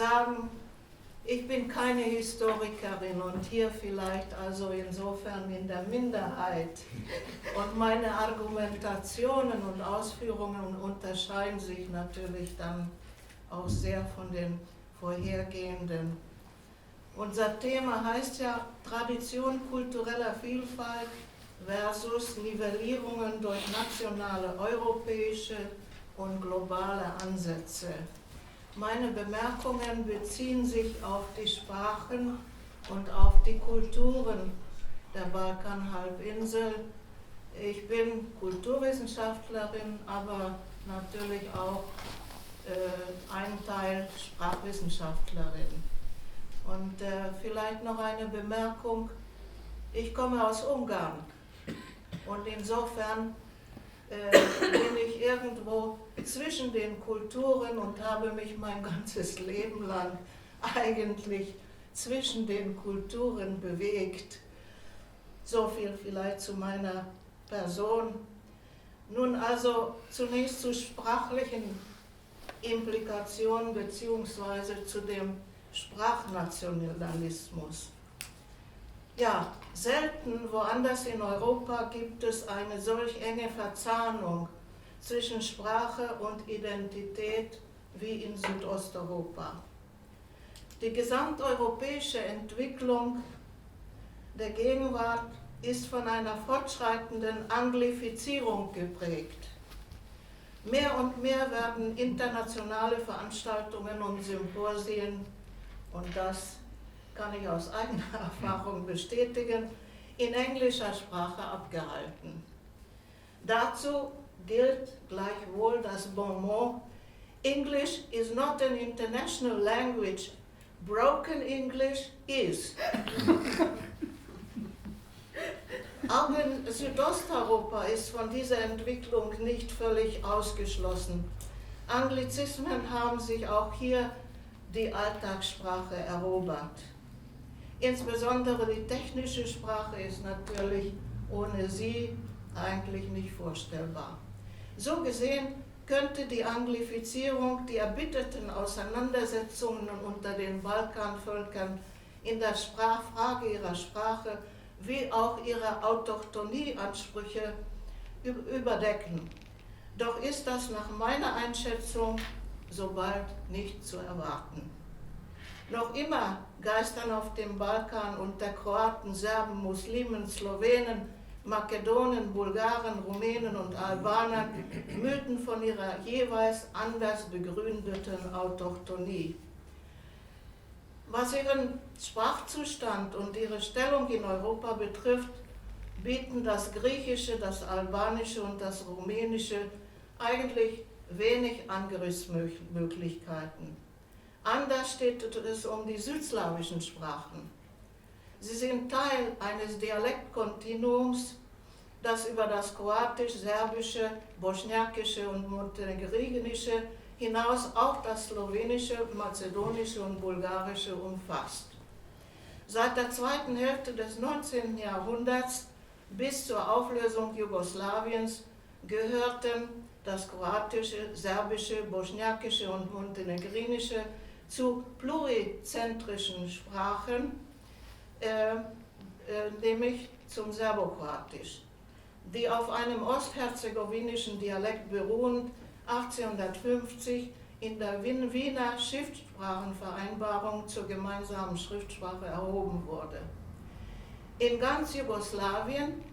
sagen, ich bin keine Historikerin und hier vielleicht also insofern in der Minderheit. Und meine Argumentationen und Ausführungen unterscheiden sich natürlich dann auch sehr von den vorhergehenden. Unser Thema heißt ja Tradition kultureller Vielfalt versus Nivellierungen durch nationale, europäische und globale Ansätze. Meine Bemerkungen beziehen sich auf die Sprachen und auf die Kulturen der Balkanhalbinsel. Ich bin Kulturwissenschaftlerin, aber natürlich auch ein Teil Sprachwissenschaftlerin. Und vielleicht noch eine Bemerkung, ich komme aus Ungarn und insofern bin ich irgendwo zwischen den Kulturen und habe mich mein ganzes Leben lang eigentlich zwischen den Kulturen bewegt. So viel vielleicht zu meiner Person. Nun also zunächst zu sprachlichen Implikationen beziehungsweise zu dem Sprachnationalismus. Ja, selten woanders in Europa gibt es eine solch enge Verzahnung zwischen Sprache und Identität wie in Südosteuropa. Die gesamteuropäische Entwicklung der Gegenwart ist von einer fortschreitenden Anglifizierung geprägt. Mehr und mehr werden internationale Veranstaltungen und Symposien, und das kann ich aus eigener Erfahrung bestätigen, in englischer Sprache abgehalten. Dazu gilt gleichwohl das Bonmot, English is not an international language, broken English is. Auch in Südosteuropa ist von dieser Entwicklung nicht völlig ausgeschlossen. Anglizismen haben sich auch hier die Alltagssprache erobert. Insbesondere die technische Sprache ist natürlich ohne sie eigentlich nicht vorstellbar. So gesehen könnte die Anglifizierung die erbitterten Auseinandersetzungen unter den Balkanvölkern in der Frage ihrer Sprache wie auch ihrer Autochtonieansprüche überdecken. Doch ist das nach meiner Einschätzung so bald nicht zu erwarten. Noch immer geistern auf dem Balkan unter Kroaten, Serben, Muslimen, Slowenen, Makedonen, Bulgaren, Rumänen und Albanern Mythen von ihrer jeweils anders begründeten Autochtonie. Was ihren Sprachzustand und ihre Stellung in Europa betrifft, bieten das Griechische, das Albanische und das Rumänische eigentlich wenig Angriffsmöglichkeiten. Anders steht es um die südslawischen Sprachen. Sie sind Teil eines Dialektkontinuums, das über das Kroatisch, Serbische, Bosniakische und Montenegrinische hinaus auch das Slowenische, Mazedonische und Bulgarische umfasst. Seit der zweiten Hälfte des 19. Jahrhunderts bis zur Auflösung Jugoslawiens gehörten das Kroatische, Serbische, Bosniakische und Montenegrinische zu plurizentrischen Sprachen, nämlich zum Serbokroatisch, die auf einem ostherzegowinischen Dialekt beruhend 1850 in der Wiener Schriftsprachenvereinbarung zur gemeinsamen Schriftsprache erhoben wurde. In ganz Jugoslawien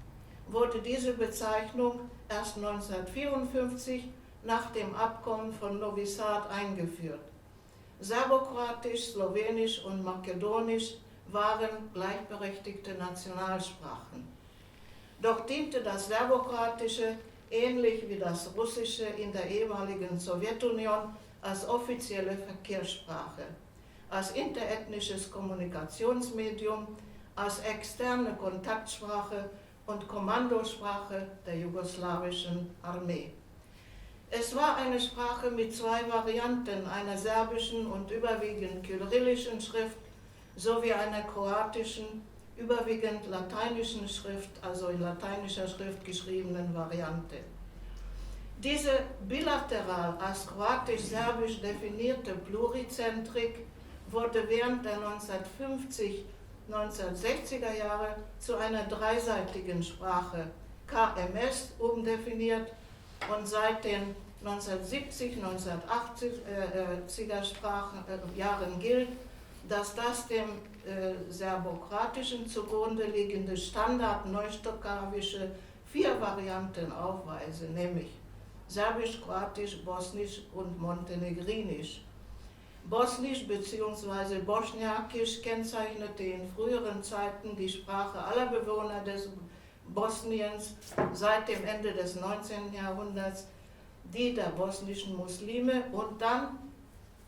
wurde diese Bezeichnung erst 1954 nach dem Abkommen von Novi Sad eingeführt. Serbokroatisch, Slowenisch und Makedonisch waren gleichberechtigte Nationalsprachen. Doch diente das Serbokroatische ähnlich wie das Russische in der ehemaligen Sowjetunion als offizielle Verkehrssprache, als interethnisches Kommunikationsmedium, als externe Kontaktsprache und Kommandosprache der jugoslawischen Armee. Es war eine Sprache mit zwei Varianten, einer serbischen und überwiegend kyrillischen Schrift sowie einer kroatischen, überwiegend lateinischen Schrift, also in lateinischer Schrift geschriebenen Variante. Diese bilateral als kroatisch-serbisch definierte Plurizentrik wurde während der 1960er Jahre zu einer dreiseitigen Sprache, KMS, umdefiniert und seit den 1980er Jahren gilt, dass das dem Serbokroatischen zugrunde liegende Standard neustokawische 4 Varianten aufweise, nämlich Serbisch, Kroatisch, Bosnisch und Montenegrinisch. Bosnisch bzw. Bosniakisch kennzeichnete in früheren Zeiten die Sprache aller Bewohner des Bosniens seit dem Ende des 19. Jahrhunderts, die der bosnischen Muslime und dann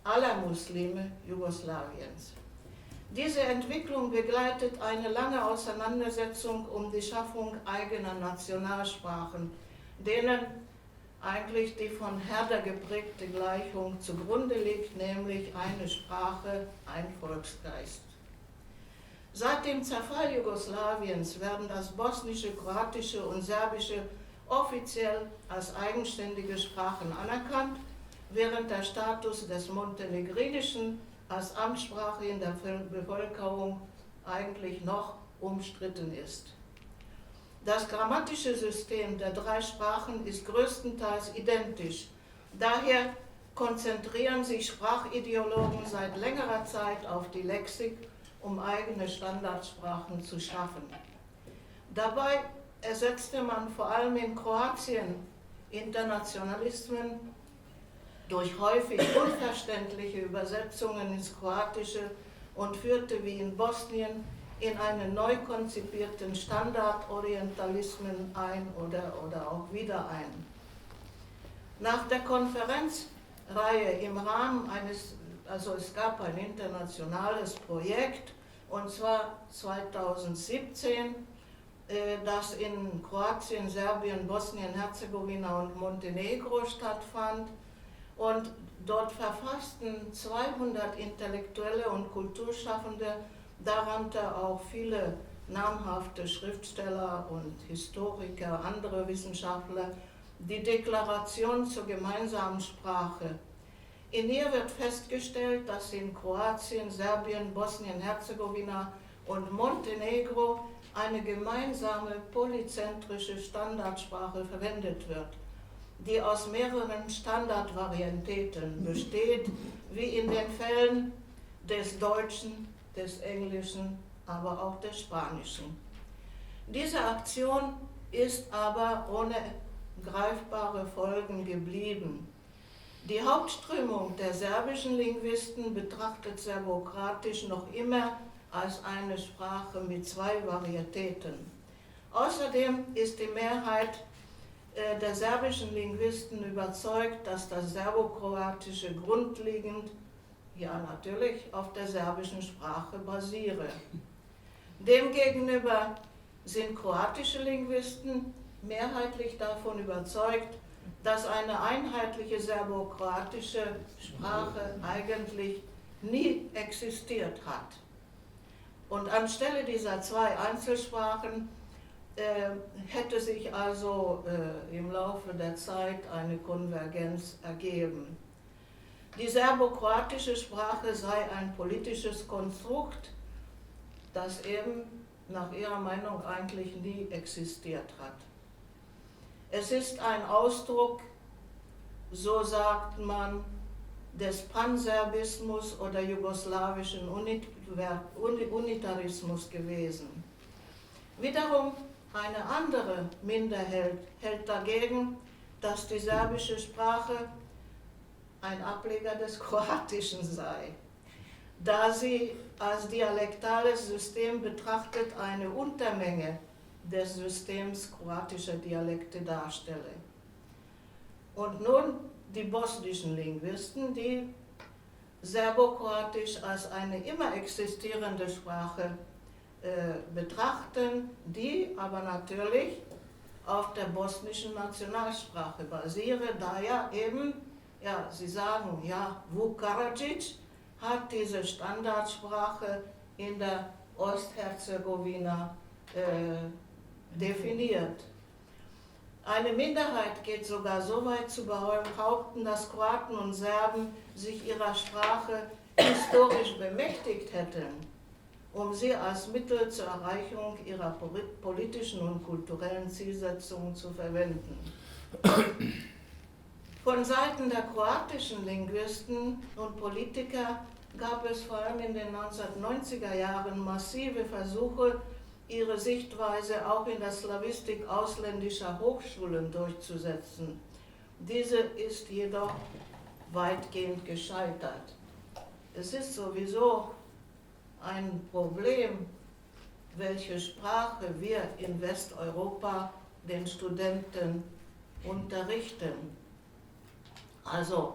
aller Muslime Jugoslawiens. Diese Entwicklung begleitet eine lange Auseinandersetzung um die Schaffung eigener Nationalsprachen, denen eigentlich die von Herder geprägte Gleichung zugrunde liegt, nämlich eine Sprache, ein Volksgeist. Seit dem Zerfall Jugoslawiens werden das Bosnische, Kroatische und Serbische offiziell als eigenständige Sprachen anerkannt, während der Status des Montenegrinischen als Amtssprache in der Bevölkerung eigentlich noch umstritten ist. Das grammatische System der 3 Sprachen ist größtenteils identisch. Daher konzentrieren sich Sprachideologen seit längerer Zeit auf die Lexik, um eigene Standardsprachen zu schaffen. Dabei ersetzte man vor allem in Kroatien Internationalismen durch häufig unverständliche Übersetzungen ins Kroatische und führte wie in Bosnien in einen neu konzipierten Standardorientalismen ein oder auch wieder ein. Nach der Konferenzreihe im Rahmen es gab ein internationales Projekt, und zwar 2017, das in Kroatien, Serbien, Bosnien-Herzegowina und Montenegro stattfand. Und dort verfassten 200 Intellektuelle und Kulturschaffende, darunter auch viele namhafte Schriftsteller und Historiker, andere Wissenschaftler, die Deklaration zur gemeinsamen Sprache. In ihr wird festgestellt, dass in Kroatien, Serbien, Bosnien-Herzegowina und Montenegro eine gemeinsame polyzentrische Standardsprache verwendet wird, die aus mehreren Standardvarietäten besteht, wie in den Fällen des Deutschen, des Englischen, aber auch des Spanischen. Diese Aktion ist aber ohne greifbare Folgen geblieben. Die Hauptströmung der serbischen Linguisten betrachtet Serbokroatisch noch immer als eine Sprache mit 2 Varietäten. Außerdem ist die Mehrheit der serbischen Linguisten überzeugt, dass das Serbokroatische grundlegend, ja natürlich, auf der serbischen Sprache basiere. Demgegenüber sind kroatische Linguisten mehrheitlich davon überzeugt, dass eine einheitliche serbokroatische Sprache eigentlich nie existiert hat. Und anstelle dieser 2 Einzelsprachen hätte sich also im Laufe der Zeit eine Konvergenz ergeben. Die serbokroatische Sprache sei ein politisches Konstrukt, das eben nach ihrer Meinung eigentlich nie existiert hat. Es ist ein Ausdruck, so sagt man, des Panserbismus oder jugoslawischen Unitarismus gewesen. Wiederum eine andere Minderheit hält dagegen, dass die serbische Sprache ein Ableger des Kroatischen sei, da sie als dialektales System betrachtet eine Untermenge des Systems kroatischer Dialekte darstelle. Und nun die bosnischen Linguisten, die Serbokroatisch als eine immer existierende Sprache betrachten, die aber natürlich auf der bosnischen Nationalsprache basiere, da ja eben, ja, sie sagen, ja, Vuk Karadžić hat diese Standardsprache in der Ostherzegowina definiert. Eine Minderheit geht sogar so weit zu behaupten, dass Kroaten und Serben sich ihrer Sprache historisch bemächtigt hätten, um sie als Mittel zur Erreichung ihrer politischen und kulturellen Zielsetzungen zu verwenden. Von Seiten der kroatischen Linguisten und Politiker gab es vor allem in den 1990er Jahren massive Versuche, ihre Sichtweise auch in der Slawistik ausländischer Hochschulen durchzusetzen. Diese ist jedoch weitgehend gescheitert. Es ist sowieso ein Problem, welche Sprache wir in Westeuropa den Studenten unterrichten. Also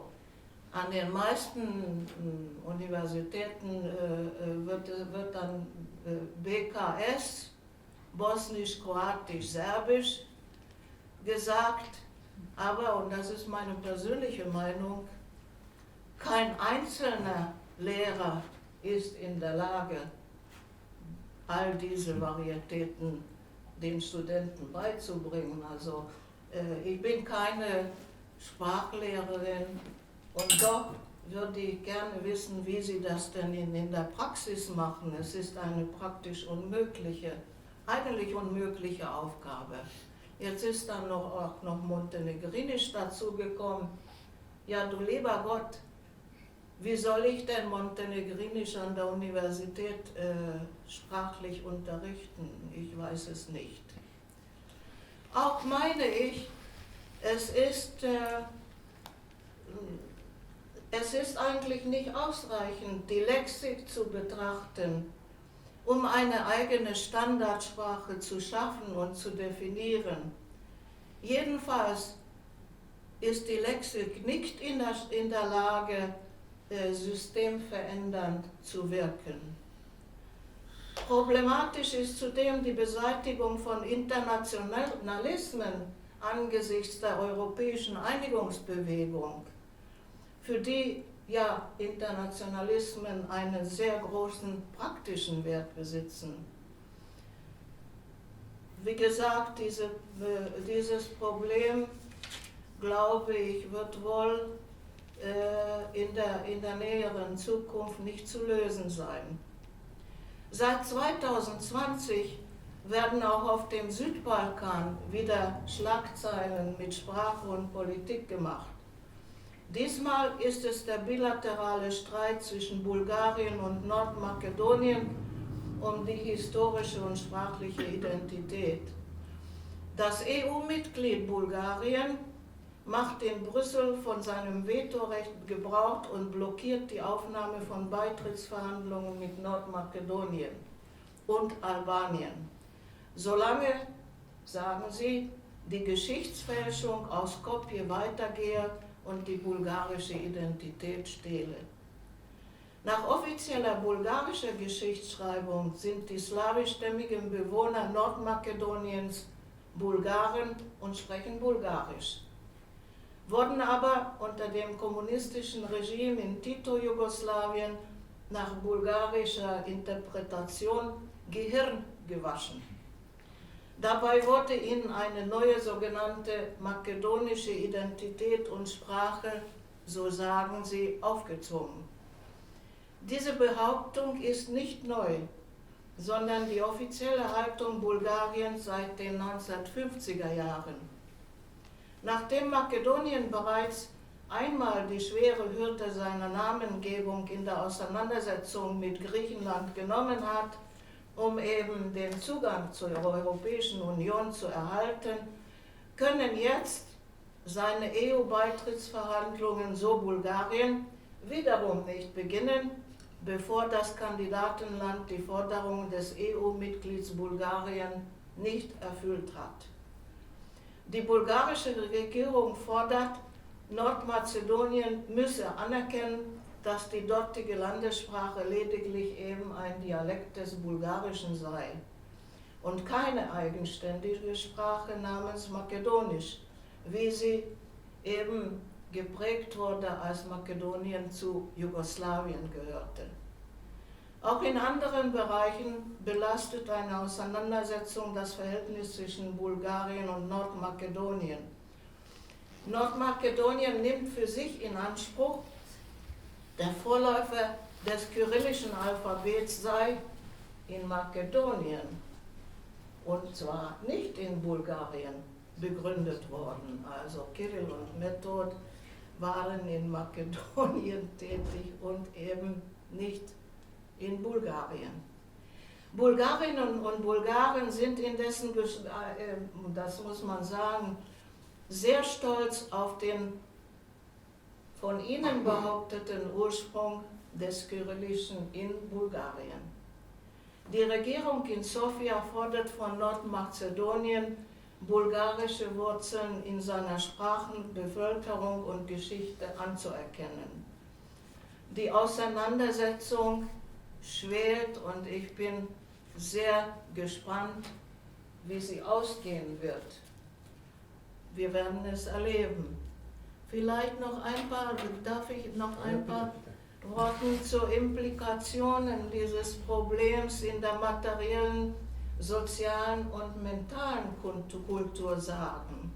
an den meisten Universitäten wird dann BKS, Bosnisch, Kroatisch, Serbisch gesagt, aber, und das ist meine persönliche Meinung, kein einzelner Lehrer ist in der Lage, all diese Varietäten den Studenten beizubringen. Also ich bin keine Sprachlehrerin und doch würde ich gerne wissen, wie Sie das denn in der Praxis machen. Es ist eine praktisch unmögliche, eigentlich unmögliche Aufgabe. Jetzt ist dann auch noch Montenegrinisch dazugekommen. Ja, du lieber Gott, wie soll ich denn Montenegrinisch an der Universität sprachlich unterrichten? Ich weiß es nicht. Auch meine ich, es ist eigentlich nicht ausreichend, die Lexik zu betrachten, um eine eigene Standardsprache zu schaffen und zu definieren. Jedenfalls ist die Lexik nicht in der Lage, systemverändernd zu wirken. Problematisch ist zudem die Beseitigung von Internationalismen angesichts der europäischen Einigungsbewegung, für die ja Internationalismen einen sehr großen praktischen Wert besitzen. Wie gesagt, dieses Problem, glaube ich, wird wohl in der näheren Zukunft nicht zu lösen sein. Seit 2020 werden auch auf dem Südbalkan wieder Schlagzeilen mit Sprache und Politik gemacht. Diesmal ist es der bilaterale Streit zwischen Bulgarien und Nordmakedonien um die historische und sprachliche Identität. Das EU-Mitglied Bulgarien macht in Brüssel von seinem Vetorecht Gebrauch und blockiert die Aufnahme von Beitrittsverhandlungen mit Nordmakedonien und Albanien. Solange, sagen sie, die Geschichtsfälschung aus Skopje weitergehe und die bulgarische Identität stehle. Nach offizieller bulgarischer Geschichtsschreibung sind die slawischstämmigen Bewohner Nordmakedoniens Bulgaren und sprechen Bulgarisch, wurden aber unter dem kommunistischen Regime in Tito-Jugoslawien nach bulgarischer Interpretation Gehirn gewaschen. Dabei wurde ihnen eine neue sogenannte makedonische Identität und Sprache, so sagen sie, aufgezwungen. Diese Behauptung ist nicht neu, sondern die offizielle Haltung Bulgariens seit den 1950er Jahren. Nachdem Makedonien bereits einmal die schwere Hürde seiner Namengebung in der Auseinandersetzung mit Griechenland genommen hat, um eben den Zugang zur Europäischen Union zu erhalten, können jetzt seine EU-Beitrittsverhandlungen, so Bulgarien, wiederum nicht beginnen, bevor das Kandidatenland die Forderungen des EU-Mitglieds Bulgarien nicht erfüllt hat. Die bulgarische Regierung fordert, Nordmazedonien müsse anerkennen, dass die dortige Landessprache lediglich eben ein Dialekt des Bulgarischen sei und keine eigenständige Sprache namens Makedonisch, wie sie eben geprägt wurde, als Makedonien zu Jugoslawien gehörte. Auch in anderen Bereichen belastet eine Auseinandersetzung das Verhältnis zwischen Bulgarien und Nordmakedonien. Nordmakedonien nimmt für sich in Anspruch, der Vorläufer des kyrillischen Alphabets sei in Makedonien, und zwar nicht in Bulgarien, begründet worden. Also Kirill und Method waren in Makedonien tätig und eben nicht in Bulgarien. Bulgarinnen und Bulgaren sind indessen, das muss man sagen, sehr stolz auf den von ihnen behaupteten Ursprung des Kyrillischen in Bulgarien. Die Regierung in Sofia fordert von Nordmazedonien, bulgarische Wurzeln in seiner Sprachen, Bevölkerung und Geschichte anzuerkennen. Die Auseinandersetzung schwelt und ich bin sehr gespannt, wie sie ausgehen wird. Wir werden es erleben. Vielleicht noch darf ich noch ein paar Worte zu Implikationen dieses Problems in der materiellen, sozialen und mentalen Kultur sagen.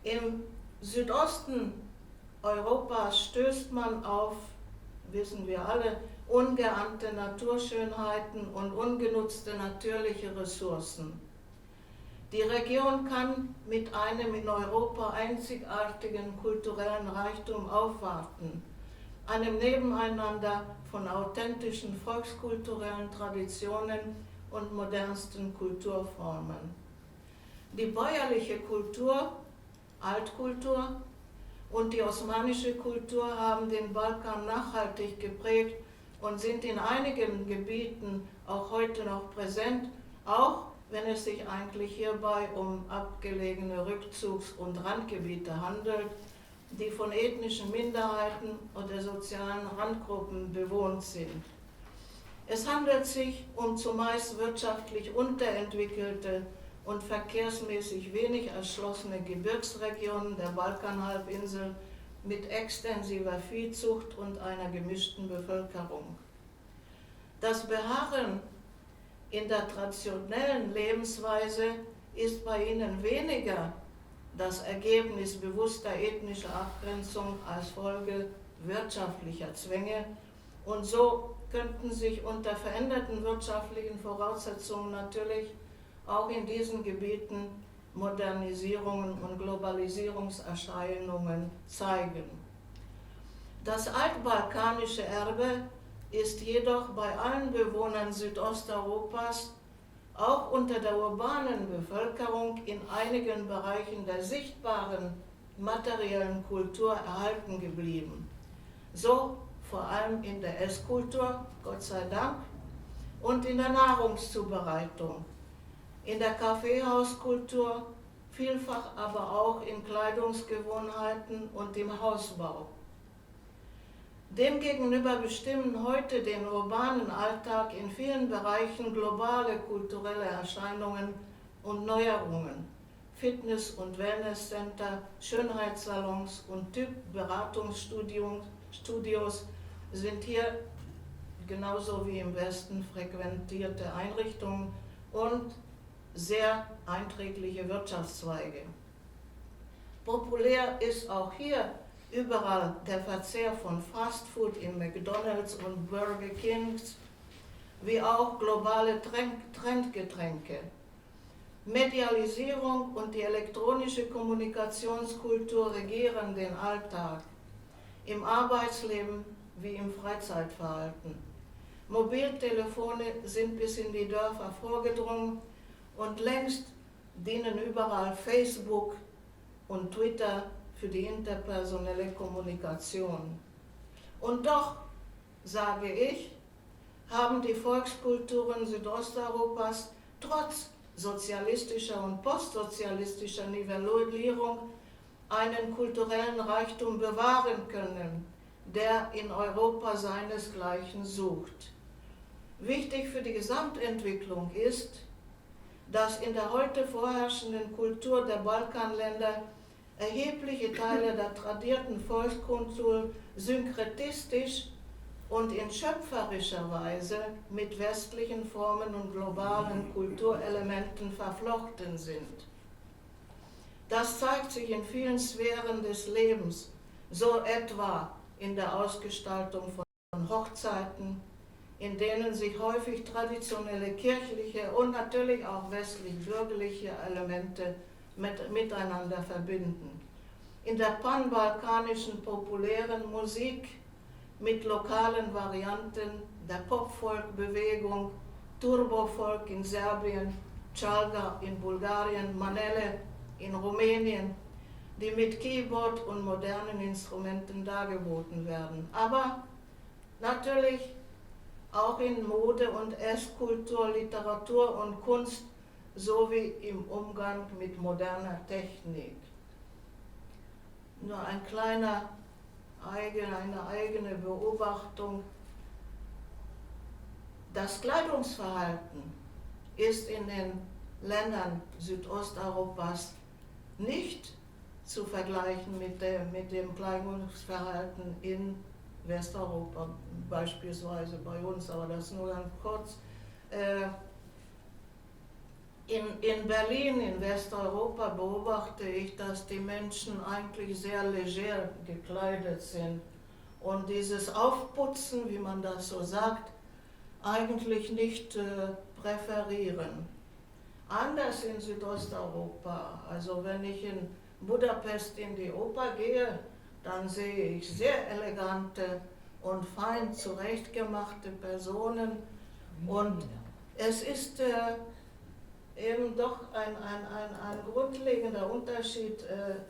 Im Südosten Europas stößt man auf, wissen wir alle, ungeahnte Naturschönheiten und ungenutzte natürliche Ressourcen. Die Region kann mit einem in Europa einzigartigen kulturellen Reichtum aufwarten, einem Nebeneinander von authentischen volkskulturellen Traditionen und modernsten Kulturformen. Die bäuerliche Kultur, Altkultur und die osmanische Kultur haben den Balkan nachhaltig geprägt und sind in einigen Gebieten auch heute noch präsent, auch wenn es sich eigentlich hierbei um abgelegene Rückzugs- und Randgebiete handelt, die von ethnischen Minderheiten oder sozialen Randgruppen bewohnt sind. Es handelt sich um zumeist wirtschaftlich unterentwickelte und verkehrsmäßig wenig erschlossene Gebirgsregionen der Balkanhalbinsel mit extensiver Viehzucht und einer gemischten Bevölkerung. Das Beharren in der traditionellen Lebensweise ist bei ihnen weniger das Ergebnis bewusster ethnischer Abgrenzung als Folge wirtschaftlicher Zwänge, und so könnten sich unter veränderten wirtschaftlichen Voraussetzungen natürlich auch in diesen Gebieten Modernisierungen und Globalisierungserscheinungen zeigen. Das altbalkanische Erbe ist jedoch bei allen Bewohnern Südosteuropas, auch unter der urbanen Bevölkerung, in einigen Bereichen der sichtbaren materiellen Kultur erhalten geblieben. So vor allem in der Esskultur, Gott sei Dank, und in der Nahrungszubereitung, in der Kaffeehauskultur, vielfach aber auch in Kleidungsgewohnheiten und im Hausbau. Demgegenüber bestimmen heute den urbanen Alltag in vielen Bereichen globale kulturelle Erscheinungen und Neuerungen. Fitness- und Wellnesscenter, Schönheitssalons und Typ-Beratungsstudios sind hier genauso wie im Westen frequentierte Einrichtungen und sehr einträgliche Wirtschaftszweige. Populär ist auch hier überall der Verzehr von Fastfood in McDonald's und Burger Kings, wie auch globale Trendgetränke. Medialisierung und die elektronische Kommunikationskultur regieren den Alltag, im Arbeitsleben wie im Freizeitverhalten. Mobiltelefone sind bis in die Dörfer vorgedrungen und längst dienen überall Facebook und Twitter für die interpersonelle Kommunikation. Und doch, sage ich, haben die Volkskulturen Südosteuropas trotz sozialistischer und postsozialistischer Nivellierung einen kulturellen Reichtum bewahren können, der in Europa seinesgleichen sucht. Wichtig für die Gesamtentwicklung ist, dass in der heute vorherrschenden Kultur der Balkanländer erhebliche Teile der tradierten Volkskultur synkretistisch und in schöpferischer Weise mit westlichen Formen und globalen Kulturelementen verflochten sind. Das zeigt sich in vielen Sphären des Lebens, so etwa in der Ausgestaltung von von Hochzeiten, in denen sich häufig traditionelle kirchliche und natürlich auch westlich-bürgerliche Elemente miteinander verbinden. In der panbalkanischen populären Musik mit lokalen Varianten der Pop-Folk-Bewegung, Turbo-Folk in Serbien, Chalga in Bulgarien, Manele in Rumänien, die mit Keyboard und modernen Instrumenten dargeboten werden. Aber natürlich auch in Mode und Esskultur, Literatur und Kunst sowie im Umgang mit moderner Technik. Nur eine eigene Beobachtung. Das Kleidungsverhalten ist in den Ländern Südosteuropas nicht zu vergleichen mit dem Kleidungsverhalten in Westeuropa, beispielsweise bei uns, aber das nur ganz kurz. In Berlin, in Westeuropa, beobachte ich, dass die Menschen eigentlich sehr leger gekleidet sind und dieses Aufputzen, wie man das so sagt, eigentlich nicht präferieren. Anders in Südosteuropa, also wenn ich in Budapest in die Oper gehe, dann sehe ich sehr elegante und fein zurechtgemachte Personen und es ist eben doch ein grundlegender Unterschied,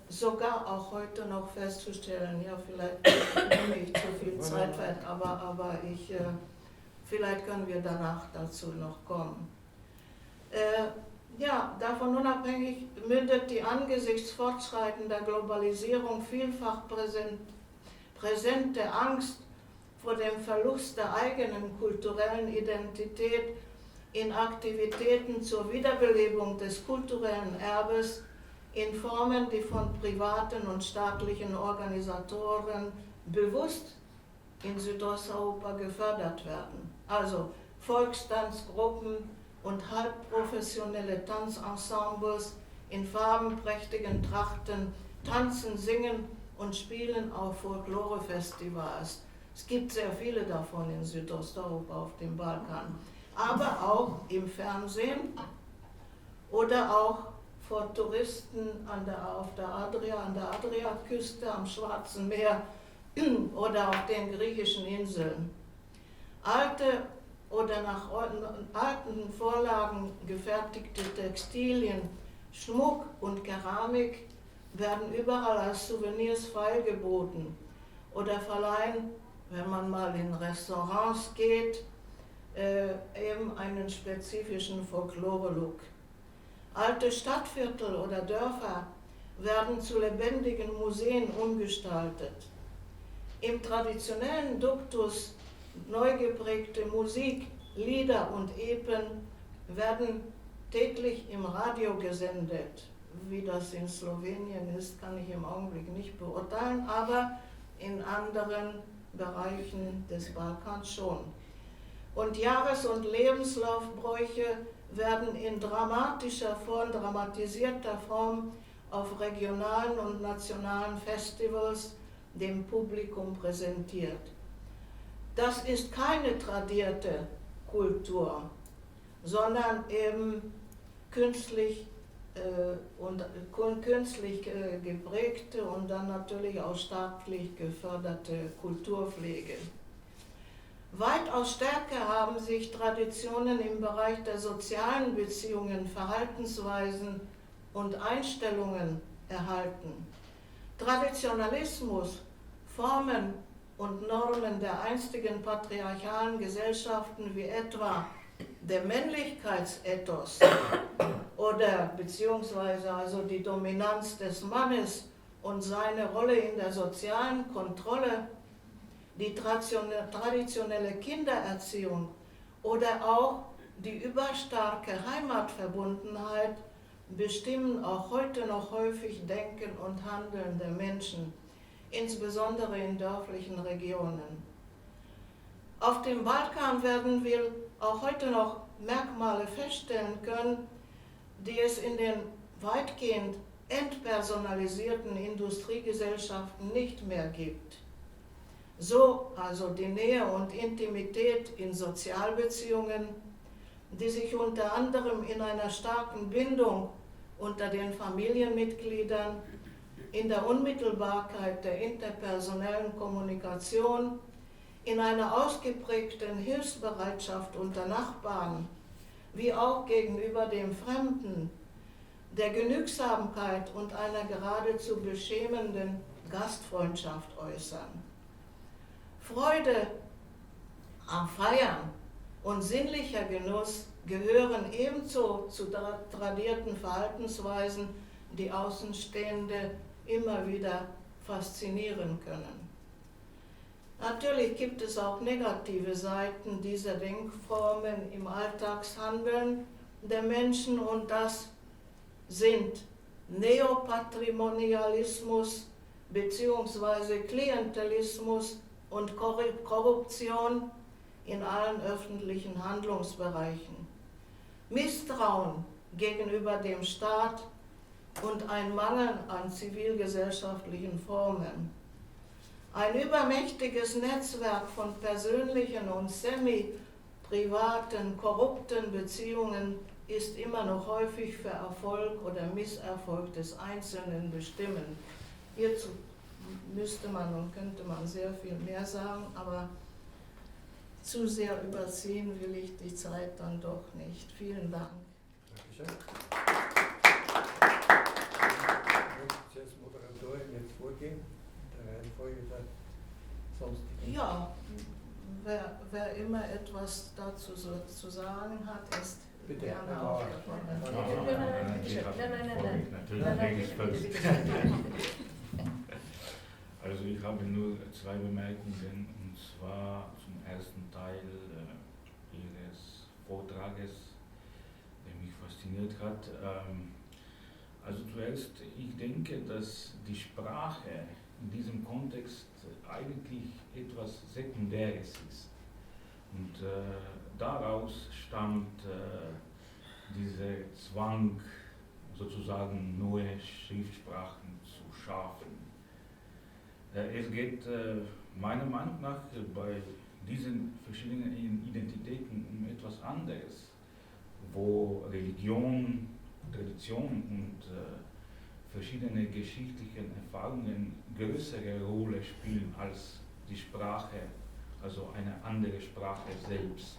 sogar auch heute noch festzustellen. Ja, vielleicht nehme ich zu viel Zeit weg, aber vielleicht können wir danach dazu noch kommen. Ja, davon unabhängig mündet die angesichts fortschreitender Globalisierung vielfach präsente Angst vor dem Verlust der eigenen kulturellen Identität in Aktivitäten zur Wiederbelebung des kulturellen Erbes in Formen, die von privaten und staatlichen Organisatoren bewusst in Südosteuropa gefördert werden. Also Volkstanzgruppen und halbprofessionelle Tanzensembles in farbenprächtigen Trachten tanzen, singen und spielen auf Folklorefestivals. Es gibt sehr viele davon in Südosteuropa auf dem Balkan, aber auch im Fernsehen oder auch vor Touristen an der Adriaküste, am Schwarzen Meer oder auf den griechischen Inseln. Alte oder nach alten Vorlagen gefertigte Textilien, Schmuck und Keramik werden überall als Souvenirs feilgeboten oder verleihen, wenn man mal in Restaurants geht, eben einen spezifischen Folklore-Look. Alte Stadtviertel oder Dörfer werden zu lebendigen Museen umgestaltet. Im traditionellen Duktus neu geprägte Musik, Lieder und Epen werden täglich im Radio gesendet. Wie das in Slowenien ist, kann ich im Augenblick nicht beurteilen, aber in anderen Bereichen des Balkans schon. Und Jahres- und Lebenslaufbräuche werden in dramatisierter Form auf regionalen und nationalen Festivals dem Publikum präsentiert. Das ist keine tradierte Kultur, sondern eben künstlich geprägte und dann natürlich auch staatlich geförderte Kulturpflege. Weitaus stärker haben sich Traditionen im Bereich der sozialen Beziehungen, Verhaltensweisen und Einstellungen erhalten. Traditionalismus, Formen und Normen der einstigen patriarchalen Gesellschaften wie etwa der Männlichkeitsethos oder beziehungsweise also die Dominanz des Mannes und seine Rolle in der sozialen Kontrolle, die traditionelle Kindererziehung oder auch die überstarke Heimatverbundenheit bestimmen auch heute noch häufig Denken und Handeln der Menschen, insbesondere in dörflichen Regionen. Auf dem Balkan werden wir auch heute noch Merkmale feststellen können, die es in den weitgehend entpersonalisierten Industriegesellschaften nicht mehr gibt. So also die Nähe und Intimität in Sozialbeziehungen, die sich unter anderem in einer starken Bindung unter den Familienmitgliedern, in der Unmittelbarkeit der interpersonellen Kommunikation, in einer ausgeprägten Hilfsbereitschaft unter Nachbarn, wie auch gegenüber dem Fremden, der Genügsamkeit und einer geradezu beschämenden Gastfreundschaft äußern. Freude am Feiern und sinnlicher Genuss gehören ebenso zu tradierten Verhaltensweisen, die Außenstehende immer wieder faszinieren können. Natürlich gibt es auch negative Seiten dieser Denkformen im Alltagshandeln der Menschen, und das sind Neopatrimonialismus bzw. Klientelismus und Korruption in allen öffentlichen Handlungsbereichen, Misstrauen gegenüber dem Staat und ein Mangel an zivilgesellschaftlichen Formen. Ein übermächtiges Netzwerk von persönlichen und semi-privaten, korrupten Beziehungen ist immer noch häufig für Erfolg oder Misserfolg des Einzelnen bestimmend. Hierzu müsste man und könnte man sehr viel mehr sagen, aber zu sehr überziehen will ich die Zeit dann doch nicht. Vielen Dank. Dankeschön. Ich als Moderatorin jetzt vorgehen, der Reihenfolge der sonstigen. Ja, wer immer etwas dazu zu sagen hat, ist bitte gerne auch Also ich habe nur zwei Bemerkungen, und zwar zum ersten Teil Ihres Vortrages, der mich fasziniert hat. Also zuerst, ich denke, dass die Sprache in diesem Kontext eigentlich etwas Sekundäres ist. Und daraus stammt dieser Zwang, sozusagen neue Schriftsprachen zu schaffen. Es geht meiner Meinung nach bei diesen verschiedenen Identitäten um etwas anderes, wo Religion, Tradition und verschiedene geschichtliche Erfahrungen größere Rolle spielen als die Sprache, also eine andere Sprache selbst.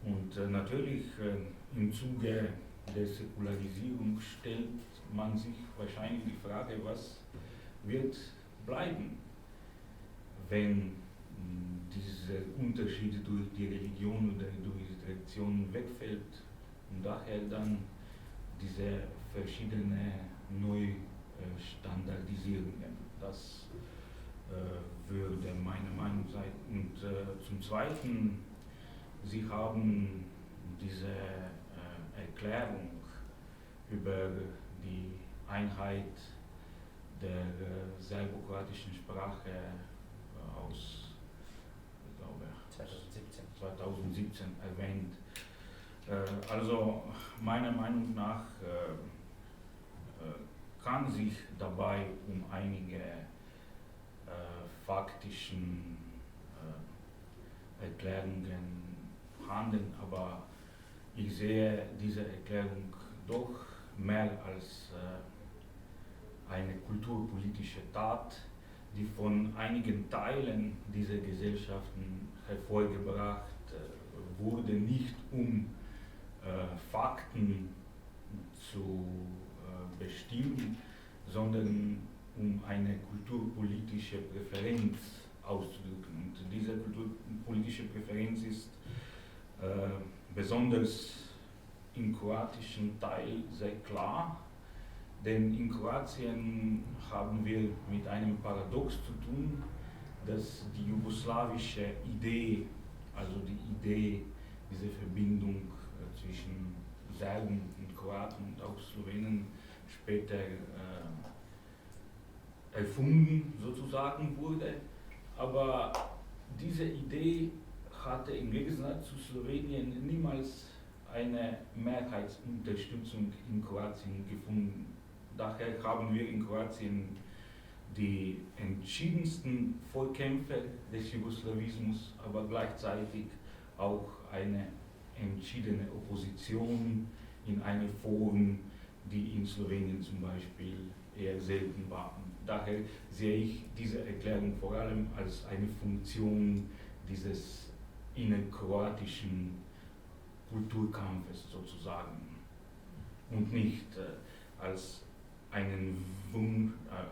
Und natürlich im Zuge der Säkularisierung stellt man sich wahrscheinlich die Frage, was wird bleiben, wenn dieser Unterschied durch die Religion oder durch die Tradition wegfällt und daher dann diese verschiedenen Neustandardisierungen. Das würde meine Meinung sein. Und zum Zweiten, Sie haben diese Erklärung über die Einheit der serbokroatischen Sprache aus, ich glaube, 2017 erwähnt. Also meiner Meinung nach kann sich dabei um einige faktischen Erklärungen handeln, aber ich sehe diese Erklärung doch mehr als eine kulturpolitische Tat, die von einigen Teilen dieser Gesellschaften hervorgebracht wurde, nicht um Fakten zu bestimmen, sondern um eine kulturpolitische Präferenz auszudrücken. Und diese kulturpolitische Präferenz ist besonders im kroatischen Teil sehr klar, denn in Kroatien haben wir mit einem Paradox zu tun, dass die jugoslawische Idee, also die Idee, diese Verbindung zwischen Serben und Kroaten und auch Slowenen später erfunden sozusagen wurde, aber diese Idee hatte im Gegensatz zu Slowenien niemals eine Mehrheitsunterstützung in Kroatien gefunden. Daher haben wir in Kroatien die entschiedensten Vorkämpfer des Jugoslawismus, aber gleichzeitig auch eine entschiedene Opposition in eine Form, die in Slowenien zum Beispiel eher selten waren. Daher sehe ich diese Erklärung vor allem als eine Funktion dieses innerkroatischen Kulturkampfes sozusagen und nicht als einen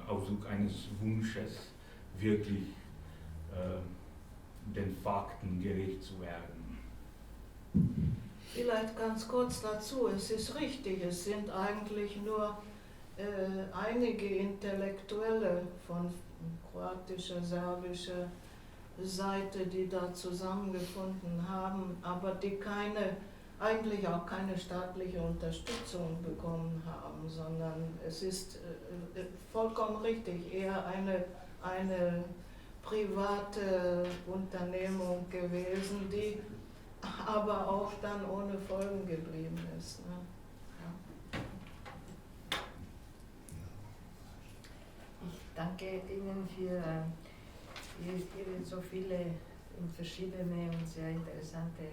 Ausdruck eines Wunsches, wirklich den Fakten gerecht zu werden. Vielleicht ganz kurz dazu, es ist richtig, es sind eigentlich nur einige Intellektuelle von kroatischer, serbischer Seite, die da zusammengefunden haben, aber die eigentlich auch keine staatliche Unterstützung bekommen haben, sondern es ist vollkommen richtig, eher eine private Unternehmung gewesen, die aber auch dann ohne Folgen geblieben ist. Ne? Ja. Ich danke Ihnen für Ihre so viele und verschiedene und sehr interessante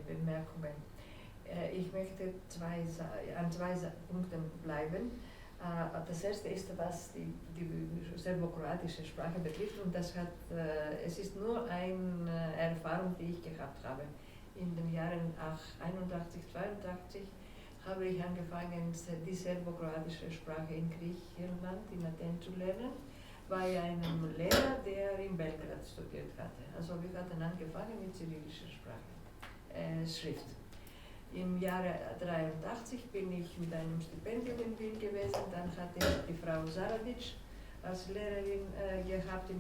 Bemerkungen. Ich möchte an zwei Punkten bleiben. Das erste ist, was die serbokroatische Sprache betrifft, und es ist nur eine Erfahrung, die ich gehabt habe. In den Jahren 81, 82 habe ich angefangen, die serbokroatische Sprache in Griechenland, in Athen zu lernen, bei einem Lehrer, der in Belgrad studiert hatte. Also wir hatten angefangen mit cyrillischer Schrift. Im Jahre 1983 bin ich mit einem Stipendium in Wien gewesen, dann hatte ich die Frau Saradic als Lehrerin gehabt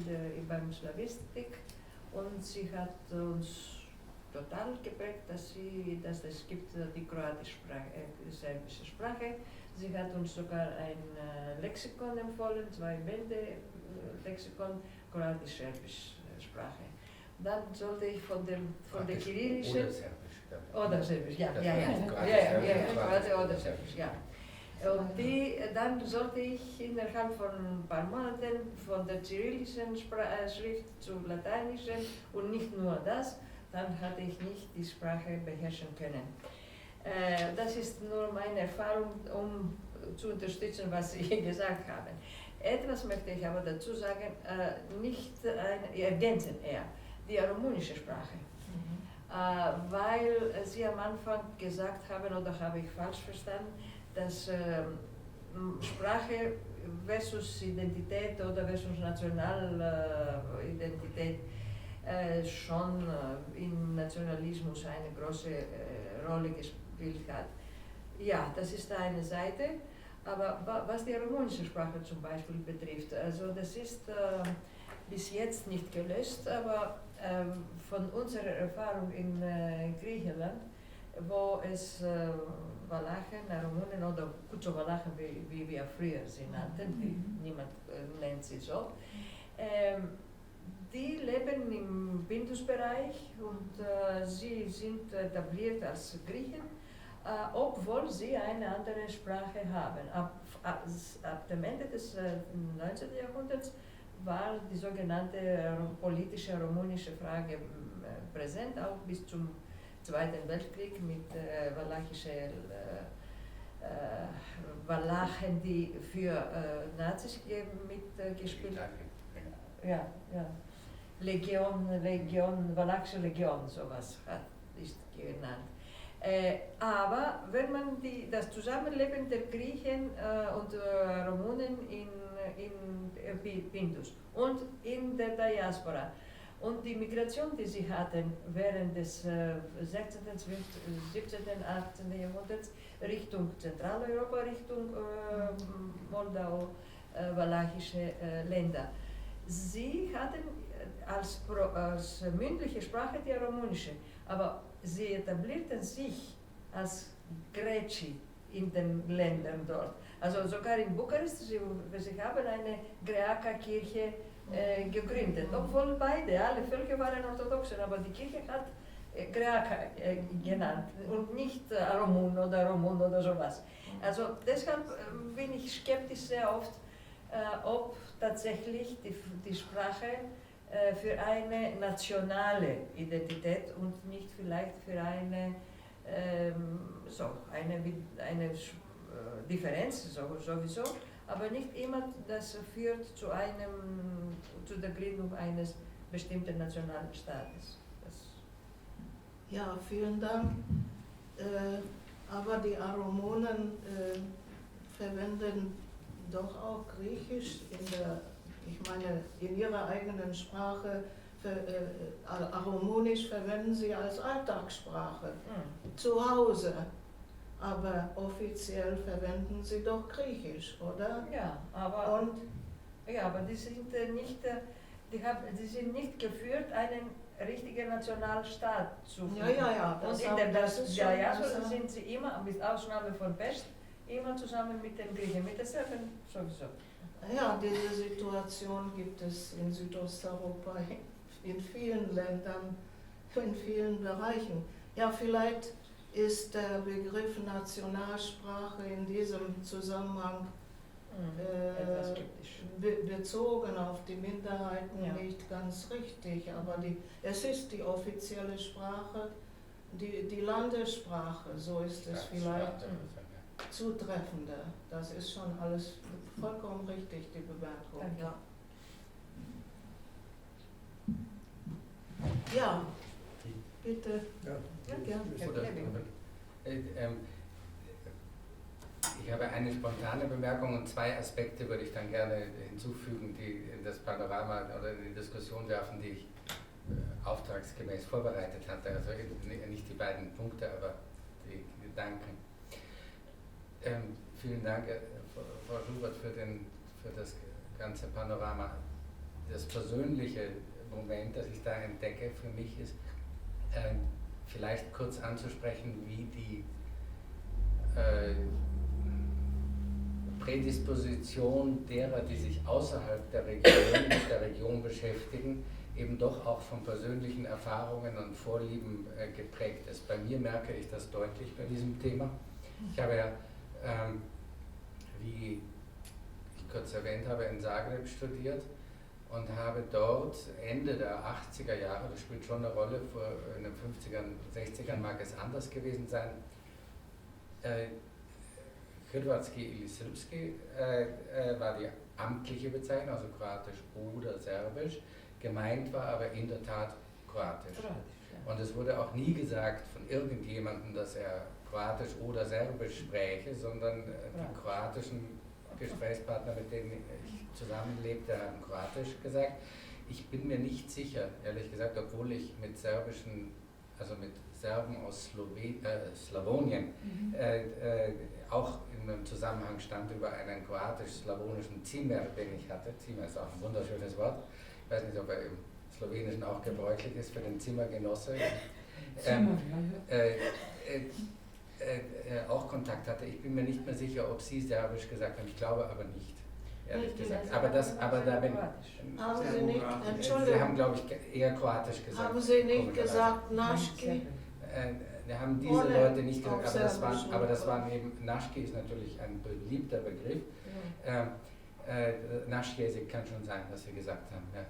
beim Slavistik, und sie hat uns total geprägt, dass es gibt die kroatisch-serbische Sprache. Sie hat uns sogar ein Lexikon empfohlen, 2 Bände Lexikon kroatisch-serbische Sprache. Dann sollte ich von der kyrillischen oder Serbisch, ja, oder Serbisch, ja. Und dann sollte ich innerhalb von ein paar Monaten von der kyrillischen Schrift zur lateinischen, und nicht nur das, dann hatte ich nicht die Sprache beherrschen können. Das ist nur meine Erfahrung, um zu unterstützen, was Sie gesagt haben. Etwas möchte ich aber dazu sagen, ergänzen eher, die rumänische Sprache. Weil Sie am Anfang gesagt haben, oder habe ich falsch verstanden, dass Sprache versus Identität oder versus Nationalidentität schon im Nationalismus eine große Rolle gespielt hat. Ja, das ist eine Seite, aber was die rumänische Sprache zum Beispiel betrifft, also das ist bis jetzt nicht gelöst, aber von unserer Erfahrung in Griechenland, wo es Walachen, Rumunen oder Kuzo-Walachen, wie wir früher sie nannten, niemand nennt sie so, die leben im Pindus-Bereich und sie sind etabliert als Griechen, obwohl sie eine andere Sprache haben. Ab dem Ende des 19. Jahrhunderts war die sogenannte politische rumänische Frage präsent, auch bis zum Zweiten Weltkrieg mit Walachen, die für Nazis mitgespielt haben. Ja. Walachische Legion, sowas ist genannt. Aber wenn man das Zusammenleben der Griechen und Rumunen in Pindus und in der Diaspora und die Migration, die sie hatten während des 16., 17., 18. Jahrhunderts Richtung Zentraleuropa, Richtung Moldau, walachische Länder. Sie hatten als mündliche Sprache die rumänische, aber sie etablierten sich als Greci in den Ländern dort. Also sogar in Bukarest, sie haben eine Greaka-Kirche gegründet, obwohl alle Völker waren orthodox, aber die Kirche hat Greaka genannt und nicht Rumun oder sowas. Also deshalb bin ich skeptisch sehr oft, ob tatsächlich die Sprache für eine nationale Identität und nicht vielleicht für eine Differenz sowieso, aber nicht immer das führt zu der Gründung eines bestimmten Nationalstaates. Ja, vielen Dank. Aber die Aromonen verwenden doch auch Griechisch in ihrer eigenen Sprache. Aromonisch verwenden sie als Alltagssprache zu Hause, aber offiziell verwenden sie doch Griechisch, oder? Ja, aber die sind die sind nicht geführt, einen richtigen Nationalstaat zu führen. Ja, und in der Diaspora sind sie immer, mit Ausnahme von Pest, immer zusammen mit den Griechen, mit den Serben sowieso. Ja, diese Situation gibt es in Südosteuropa in vielen Ländern, in vielen Bereichen. Ja, vielleicht ist der Begriff Nationalsprache in diesem Zusammenhang bezogen auf die Minderheiten nicht ganz richtig, aber es ist die offizielle Sprache, die Landessprache, so ist es vielleicht zutreffender. Das ist schon alles vollkommen richtig, die Bemerkung. Ja. Ja, bitte. Ich habe eine spontane Bemerkung und zwei Aspekte würde ich dann gerne hinzufügen, die in das Panorama oder in die Diskussion werfen, die ich auftragsgemäß vorbereitet hatte. Also nicht die beiden Punkte, aber die Gedanken. Vielen Dank, Frau Schubert, für das ganze Panorama. Das persönliche Moment, das ich da entdecke für mich, ist vielleicht kurz anzusprechen, wie die Prädisposition derer, die sich außerhalb der Region mit der Region beschäftigen, eben doch auch von persönlichen Erfahrungen und Vorlieben geprägt ist. Bei mir merke ich das deutlich bei diesem Thema. Ich habe ja, wie ich kurz erwähnt habe, in Zagreb studiert und habe dort Ende der 80er Jahre, das spielt schon eine Rolle, in den 50ern, 60ern mag es anders gewesen sein, Hrvatski ili Srpski war die amtliche Bezeichnung, also Kroatisch oder Serbisch. Gemeint war aber in der Tat Kroatisch. Und es wurde auch nie gesagt von irgendjemandem, dass er Kroatisch oder Serbisch spräche, sondern die kroatischen Gesprächspartner, mit denen ich zusammenlebte, haben Kroatisch gesagt. Ich bin mir nicht sicher, ehrlich gesagt, obwohl ich mit Serben aus Slawonien auch in einem Zusammenhang stand über einen kroatisch-slawonischen Zimer, den ich hatte. Zimer ist auch ein wunderschönes Wort. Ich weiß nicht, ob er im Slowenischen auch gebräuchlich ist für den Zimmergenosse. Auch Kontakt hatte. Ich bin mir nicht mehr sicher, ob Sie Serbisch gesagt haben. Ich glaube aber nicht, ehrlich gesagt. Sie haben, glaube ich, eher Kroatisch gesagt. Haben Sie nicht gesagt Naschki? Haben diese Leute nicht gesagt, aber das waren eben, Naschki ist natürlich ein beliebter Begriff. Naschjesik kann schon sein, was Sie gesagt haben. Ja.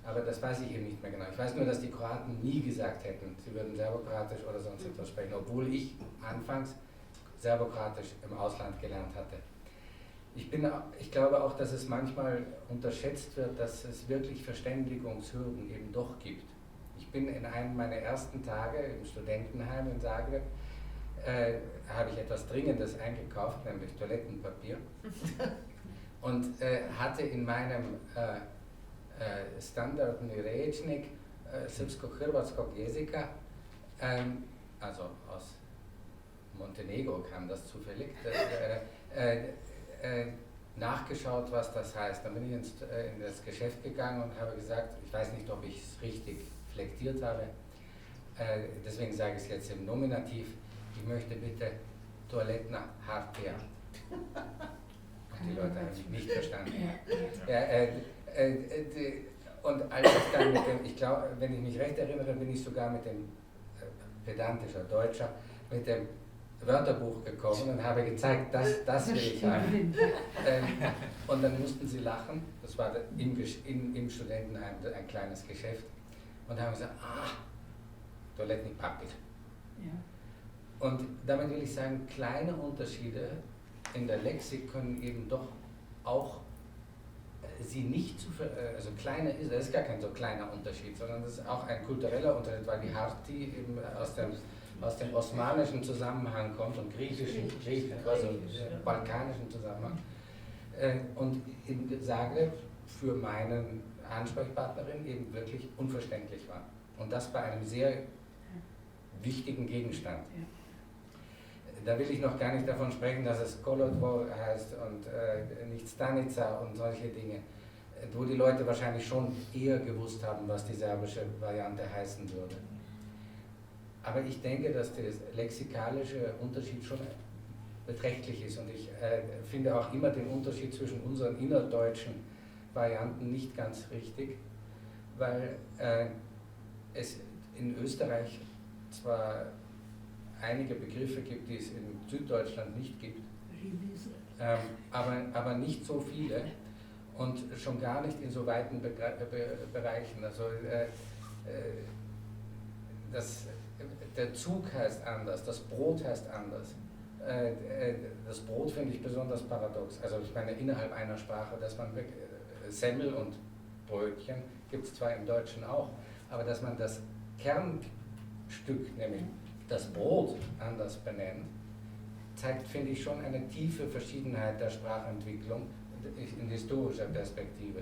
Aber das weiß ich eben nicht mehr genau. Ich weiß nur, dass die Kroaten nie gesagt hätten, sie würden Serbokroatisch oder sonst etwas sprechen, obwohl ich anfangs Serbokroatisch im Ausland gelernt hatte. Ich glaube auch, dass es manchmal unterschätzt wird, dass es wirklich Verständigungshürden eben doch gibt. Ich bin in einem meiner ersten Tage im Studentenheim in Zagreb, habe ich etwas Dringendes eingekauft, nämlich Toilettenpapier, und hatte in meinem standardni rečnik srpsko-hrvatskog jezika, also aus Montenegro kam das zufällig, nachgeschaut, was das heißt. Dann bin ich in das Geschäft gegangen und habe gesagt, ich weiß nicht, ob ich es richtig flektiert habe, deswegen sage ich es jetzt im Nominativ, ich möchte bitte Toiletna hartija. Und die Leute haben mich nicht verstanden. Und als ich dann mit dem, ich glaube, wenn ich mich recht erinnere, bin ich sogar mit dem pedantischer Deutscher, mit dem Wörterbuch gekommen und habe gezeigt, das will ich haben. Und dann mussten sie lachen, das war im Studentenheim ein kleines Geschäft, und haben gesagt, Toaletni papir. Ja. Und damit will ich sagen, kleine Unterschiede in der Lexik können eben doch auch sie nicht zu also kleiner ist, das ist gar kein so kleiner Unterschied, sondern das ist auch ein kultureller Unterschied, weil die Harti eben aus dem osmanischen Zusammenhang kommt und griechischen, also balkanischen Zusammenhang. Und in Zagreb für meine Ansprechpartnerin eben wirklich unverständlich war. Und das bei einem sehr wichtigen Gegenstand. Ja. Da will ich noch gar nicht davon sprechen, dass es Kolodvor heißt und nicht Stanica und solche Dinge, wo die Leute wahrscheinlich schon eher gewusst haben, was die serbische Variante heißen würde. Aber ich denke, dass der lexikalische Unterschied schon beträchtlich ist, und ich finde auch immer den Unterschied zwischen unseren innerdeutschen Varianten nicht ganz richtig, weil es in Österreich zwar einige Begriffe gibt, die es in Süddeutschland nicht gibt, aber nicht so viele und schon gar nicht in so weiten Bereichen. Also der Zug heißt anders, das Brot heißt anders. Das Brot finde ich besonders paradox. Also ich meine, innerhalb einer Sprache, dass man Semmel und Brötchen gibt es zwar im Deutschen auch, aber dass man das Kernstück, nämlich das Brot, anders benennt, zeigt, finde ich, schon eine tiefe Verschiedenheit der Sprachentwicklung in historischer Perspektive.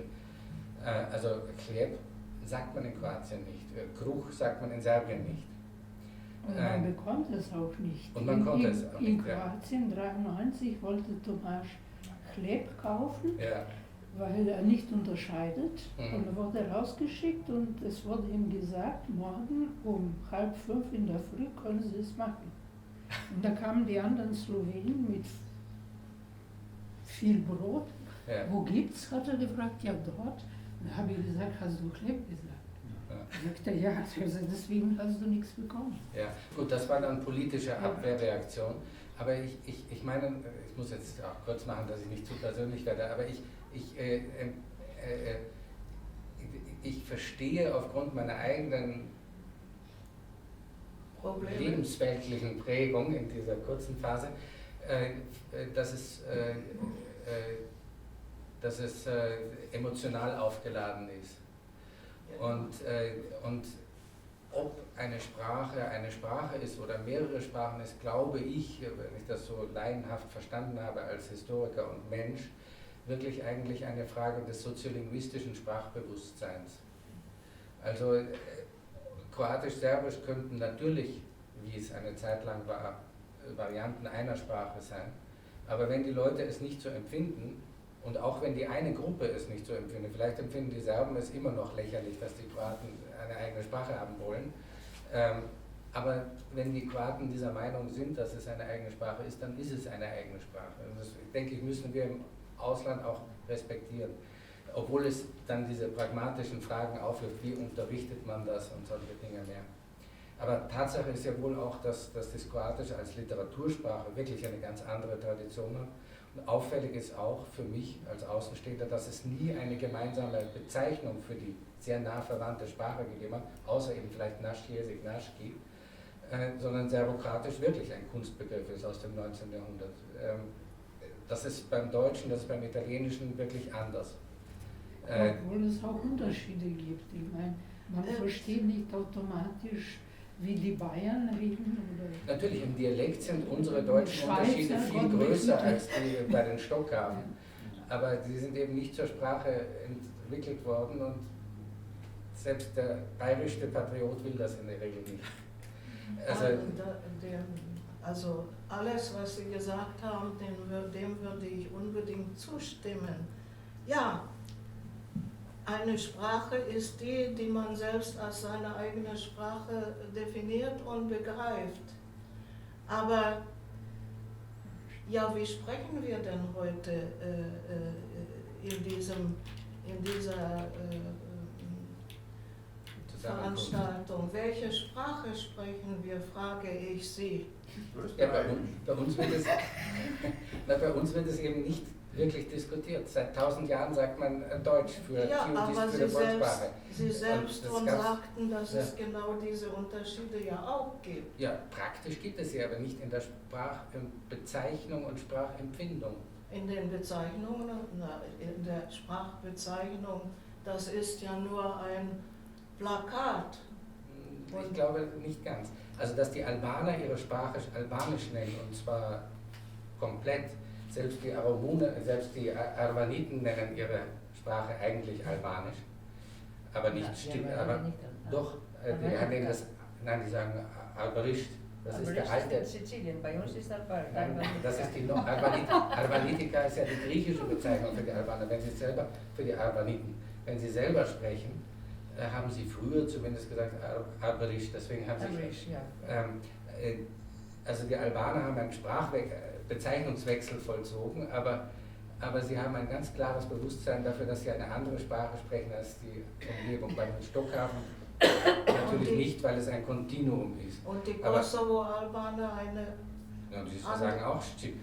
Also Chleb sagt man in Kroatien nicht, Kruch sagt man in Serbien nicht. Und man bekommt es auch nicht. Und man konnte es auch nicht. In Kroatien 1993 wollte Tomasz Chleb kaufen, ja. Weil er nicht unterscheidet. Mhm. Und er wurde rausgeschickt und es wurde ihm gesagt, morgen um 4:30 in der Früh können Sie es machen. Und da kamen die anderen Slowenen mit viel Brot. Ja. Wo gibt's? Hat er gefragt, ja dort. Da habe ich gesagt, hast du Chleb gesagt? Ja. Sagt er, ja, hat er gesagt, deswegen hast du nichts bekommen. Ja, gut, das war dann politische Abwehrreaktion. Aber ich meine, ich muss jetzt auch kurz machen, dass ich nicht zu persönlich werde, aber ich verstehe aufgrund meiner eigenen Probleme. lebensweltlichen Prägung in dieser kurzen Phase, dass es emotional aufgeladen ist. Und ob eine Sprache ist oder mehrere Sprachen ist, glaube ich, wenn ich das so laienhaft verstanden habe als Historiker und Mensch, wirklich eigentlich eine Frage des soziolinguistischen Sprachbewusstseins. Also Kroatisch-Serbisch könnten natürlich, wie es eine Zeit lang war, Varianten einer Sprache sein, aber wenn die Leute es nicht so empfinden, und auch wenn die eine Gruppe es nicht so empfindet, vielleicht empfinden die Serben es immer noch lächerlich, dass die Kroaten eine eigene Sprache haben wollen, aber wenn die Kroaten dieser Meinung sind, dass es eine eigene Sprache ist, dann ist es eine eigene Sprache. Und das, denke ich, müssen wir im Ausland auch respektieren. Obwohl es dann diese pragmatischen Fragen aufwirft, wie unterrichtet man das und solche Dinge mehr. Aber Tatsache ist ja wohl auch, dass das Kroatische als Literatursprache wirklich eine ganz andere Tradition hat. Und auffällig ist auch für mich als Außenstehender, dass es nie eine gemeinsame Bezeichnung für die sehr nah verwandte Sprache gegeben hat, außer eben vielleicht Nasch Jezik, Naschki, sondern Serbokratisch wirklich ein Kunstbegriff ist aus dem 19. Jahrhundert. Das ist beim Deutschen, das ist beim Italienischen wirklich anders. Obwohl es auch Unterschiede gibt. Ich meine, man versteht nicht automatisch, wie die Bayern reden. Oder natürlich, im Dialekt sind unsere deutschen Schweizer Unterschiede viel Gott größer behüte. als die bei den Stockhafen. Aber sie sind eben nicht zur Sprache entwickelt worden und selbst der bayerische Patriot will das in der Regel nicht. Also alles, was Sie gesagt haben, dem würde ich unbedingt zustimmen. Ja, eine Sprache ist die man selbst als seine eigene Sprache definiert und begreift. Aber ja, wie sprechen wir denn heute in dieser Veranstaltung. Welche Sprache sprechen wir, frage ich Sie. Ja, bei uns wird es eben nicht wirklich diskutiert. Seit 1000 Jahren sagt man Deutsch für Ja, aber für die Volkssprache. Sie selbst das schon gab's- sagten, dass ja. es genau diese Unterschiede ja auch gibt. Ja, praktisch gibt es sie, aber nicht in der Sprachbezeichnung und Sprachempfindung. In den Bezeichnungen, in der Sprachbezeichnung, das ist ja nur ein Plakat. Ich glaube nicht ganz. Also, dass die Albaner ihre Sprache Albanisch nennen, und zwar komplett. Selbst die Arvaniten nennen ihre Sprache eigentlich Albanisch. Aber nicht stimmt. Aber doch, die nennen das, nein, die sagen Alberisch. Das ist der alte. in Sizilien, bei uns ist Nein, das ist die Arvanitika ist ja die griechische Bezeichnung für die Albaner. Wenn sie selber, für die Arvaniten, wenn sie selber sprechen, haben sie früher zumindest gesagt Alberisch. Deswegen haben sie. Also die Albaner haben einen Bezeichnungswechsel vollzogen, aber sie haben ein ganz klares Bewusstsein dafür, dass sie eine andere Sprache sprechen als die Umgebung. Beim Stockhafen natürlich nicht, weil es ein Kontinuum ist. Und die Kosovo-Albaner eine. Ja, und sie sagen auch Stip.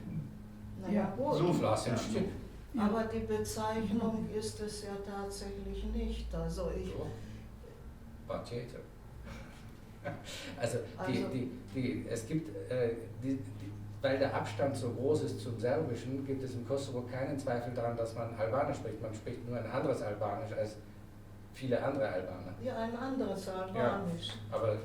Naja, gut. So Flaschen Stip. Aber die Bezeichnung ist es ja tatsächlich nicht. Also ich. So. Bacete. Also es gibt, weil der Abstand so groß ist zum Serbischen, gibt es im Kosovo keinen Zweifel daran, dass man Albanisch spricht. Man spricht nur ein anderes Albanisch als viele andere Albaner. Ja, ein anderes Albanisch. Ja, aber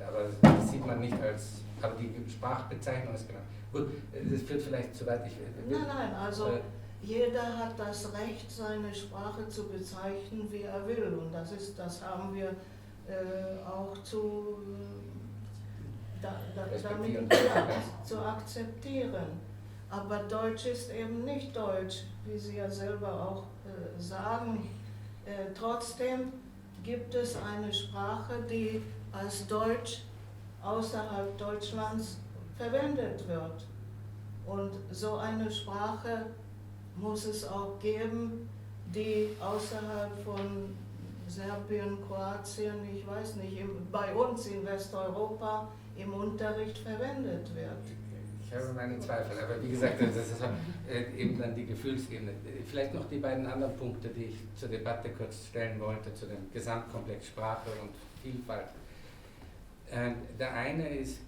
das sieht man nicht als, aber die Sprachbezeichnung ist genau. Gut, das führt vielleicht zu weit. Nein, also jeder hat das Recht, seine Sprache zu bezeichnen, wie er will. Und das haben wir auch damit zu akzeptieren. Aber Deutsch ist eben nicht Deutsch, wie Sie ja selber auch sagen. Trotzdem gibt es eine Sprache, die als Deutsch außerhalb Deutschlands verwendet wird. Und so eine Sprache muss es auch geben, die außerhalb von Serbien, Kroatien, ich weiß nicht, bei uns in Westeuropa im Unterricht verwendet wird. Ich habe meine Zweifel, aber wie gesagt, das ist eben dann die Gefühlsebene. Vielleicht noch die beiden anderen Punkte, die ich zur Debatte kurz stellen wollte, zu dem Gesamtkomplex Sprache und Vielfalt. Der eine ist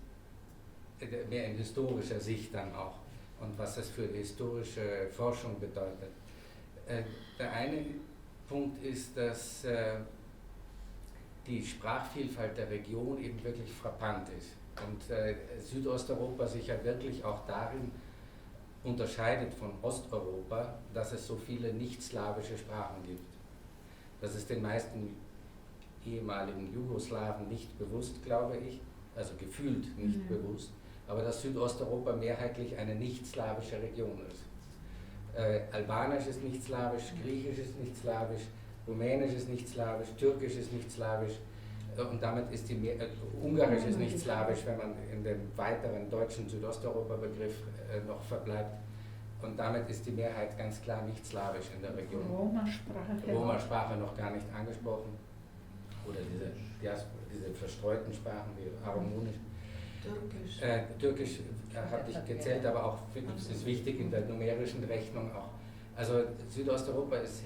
mehr in historischer Sicht dann auch und was das für die historische Forschung bedeutet. Der eine Punkt ist, dass die Sprachvielfalt der Region eben wirklich frappant ist und Südosteuropa sich ja wirklich auch darin unterscheidet von Osteuropa, dass es so viele nicht-slawische Sprachen gibt. Das ist den meisten ehemaligen Jugoslawen nicht bewusst, glaube ich, also gefühlt nicht bewusst, aber dass Südosteuropa mehrheitlich eine nicht-slawische Region ist. Albanisch ist nicht slawisch, Griechisch ist nicht slawisch, Rumänisch ist nicht slawisch, Türkisch ist nicht slawisch und damit ist Ungarisch ist nicht slawisch, wenn man in dem weiteren deutschen Südosteuropa-Begriff noch verbleibt. Und damit ist die Mehrheit ganz klar nicht slawisch in der Region. Roma-Sprache noch gar nicht angesprochen. Oder diese verstreuten Sprachen wie Aromonisch. Türkisch habe ich gezählt, aber auch es ist wichtig in der numerischen Rechnung auch. Also Südosteuropa ist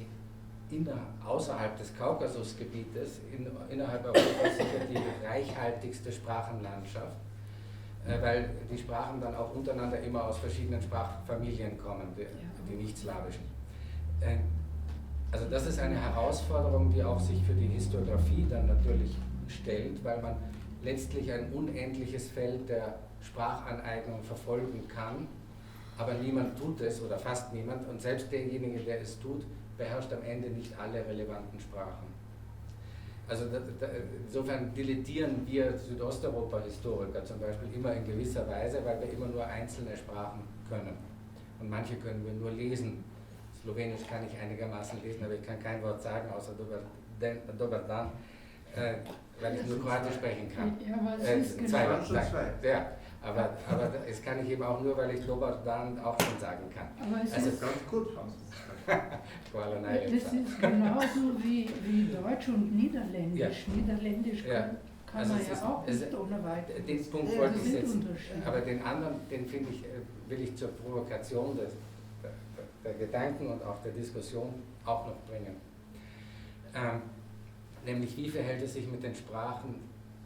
außerhalb des Kaukasusgebietes innerhalb Europas sicher die reichhaltigste Sprachenlandschaft, weil die Sprachen dann auch untereinander immer aus verschiedenen Sprachfamilien kommen, die nicht-slawischen. Also das ist eine Herausforderung, die auch sich für die Historiographie dann natürlich stellt, weil man letztlich ein unendliches Feld der Sprachaneignung verfolgen kann, aber niemand tut es oder fast niemand und selbst derjenige, der es tut, beherrscht am Ende nicht alle relevanten Sprachen. Also insofern dilettieren wir Südosteuropa-Historiker zum Beispiel immer in gewisser Weise, weil wir immer nur einzelne Sprachen können und manche können wir nur lesen. Slowenisch kann ich einigermaßen lesen, aber ich kann kein Wort sagen, außer Dobar Dan, weil ich nur Kroatisch sprechen kann. Ja, aber es ist Zwei. Ja. Aber das kann ich eben auch nur, weil ich Slobodan auch schon sagen kann. Aber es Also ist, Ganz gut. das ist genauso wie Deutsch und Niederländisch. Ja. Niederländisch Ja. kann Also man es ja ist- auch es- nicht ohne weiteres. Den Punkt Ja, wollte Das ich sind setzen. Unterschiede. Aber den anderen, den finde ich, will ich zur Provokation der Gedanken und auch der Diskussion auch noch bringen. Nämlich, wie verhält es sich mit den Sprachen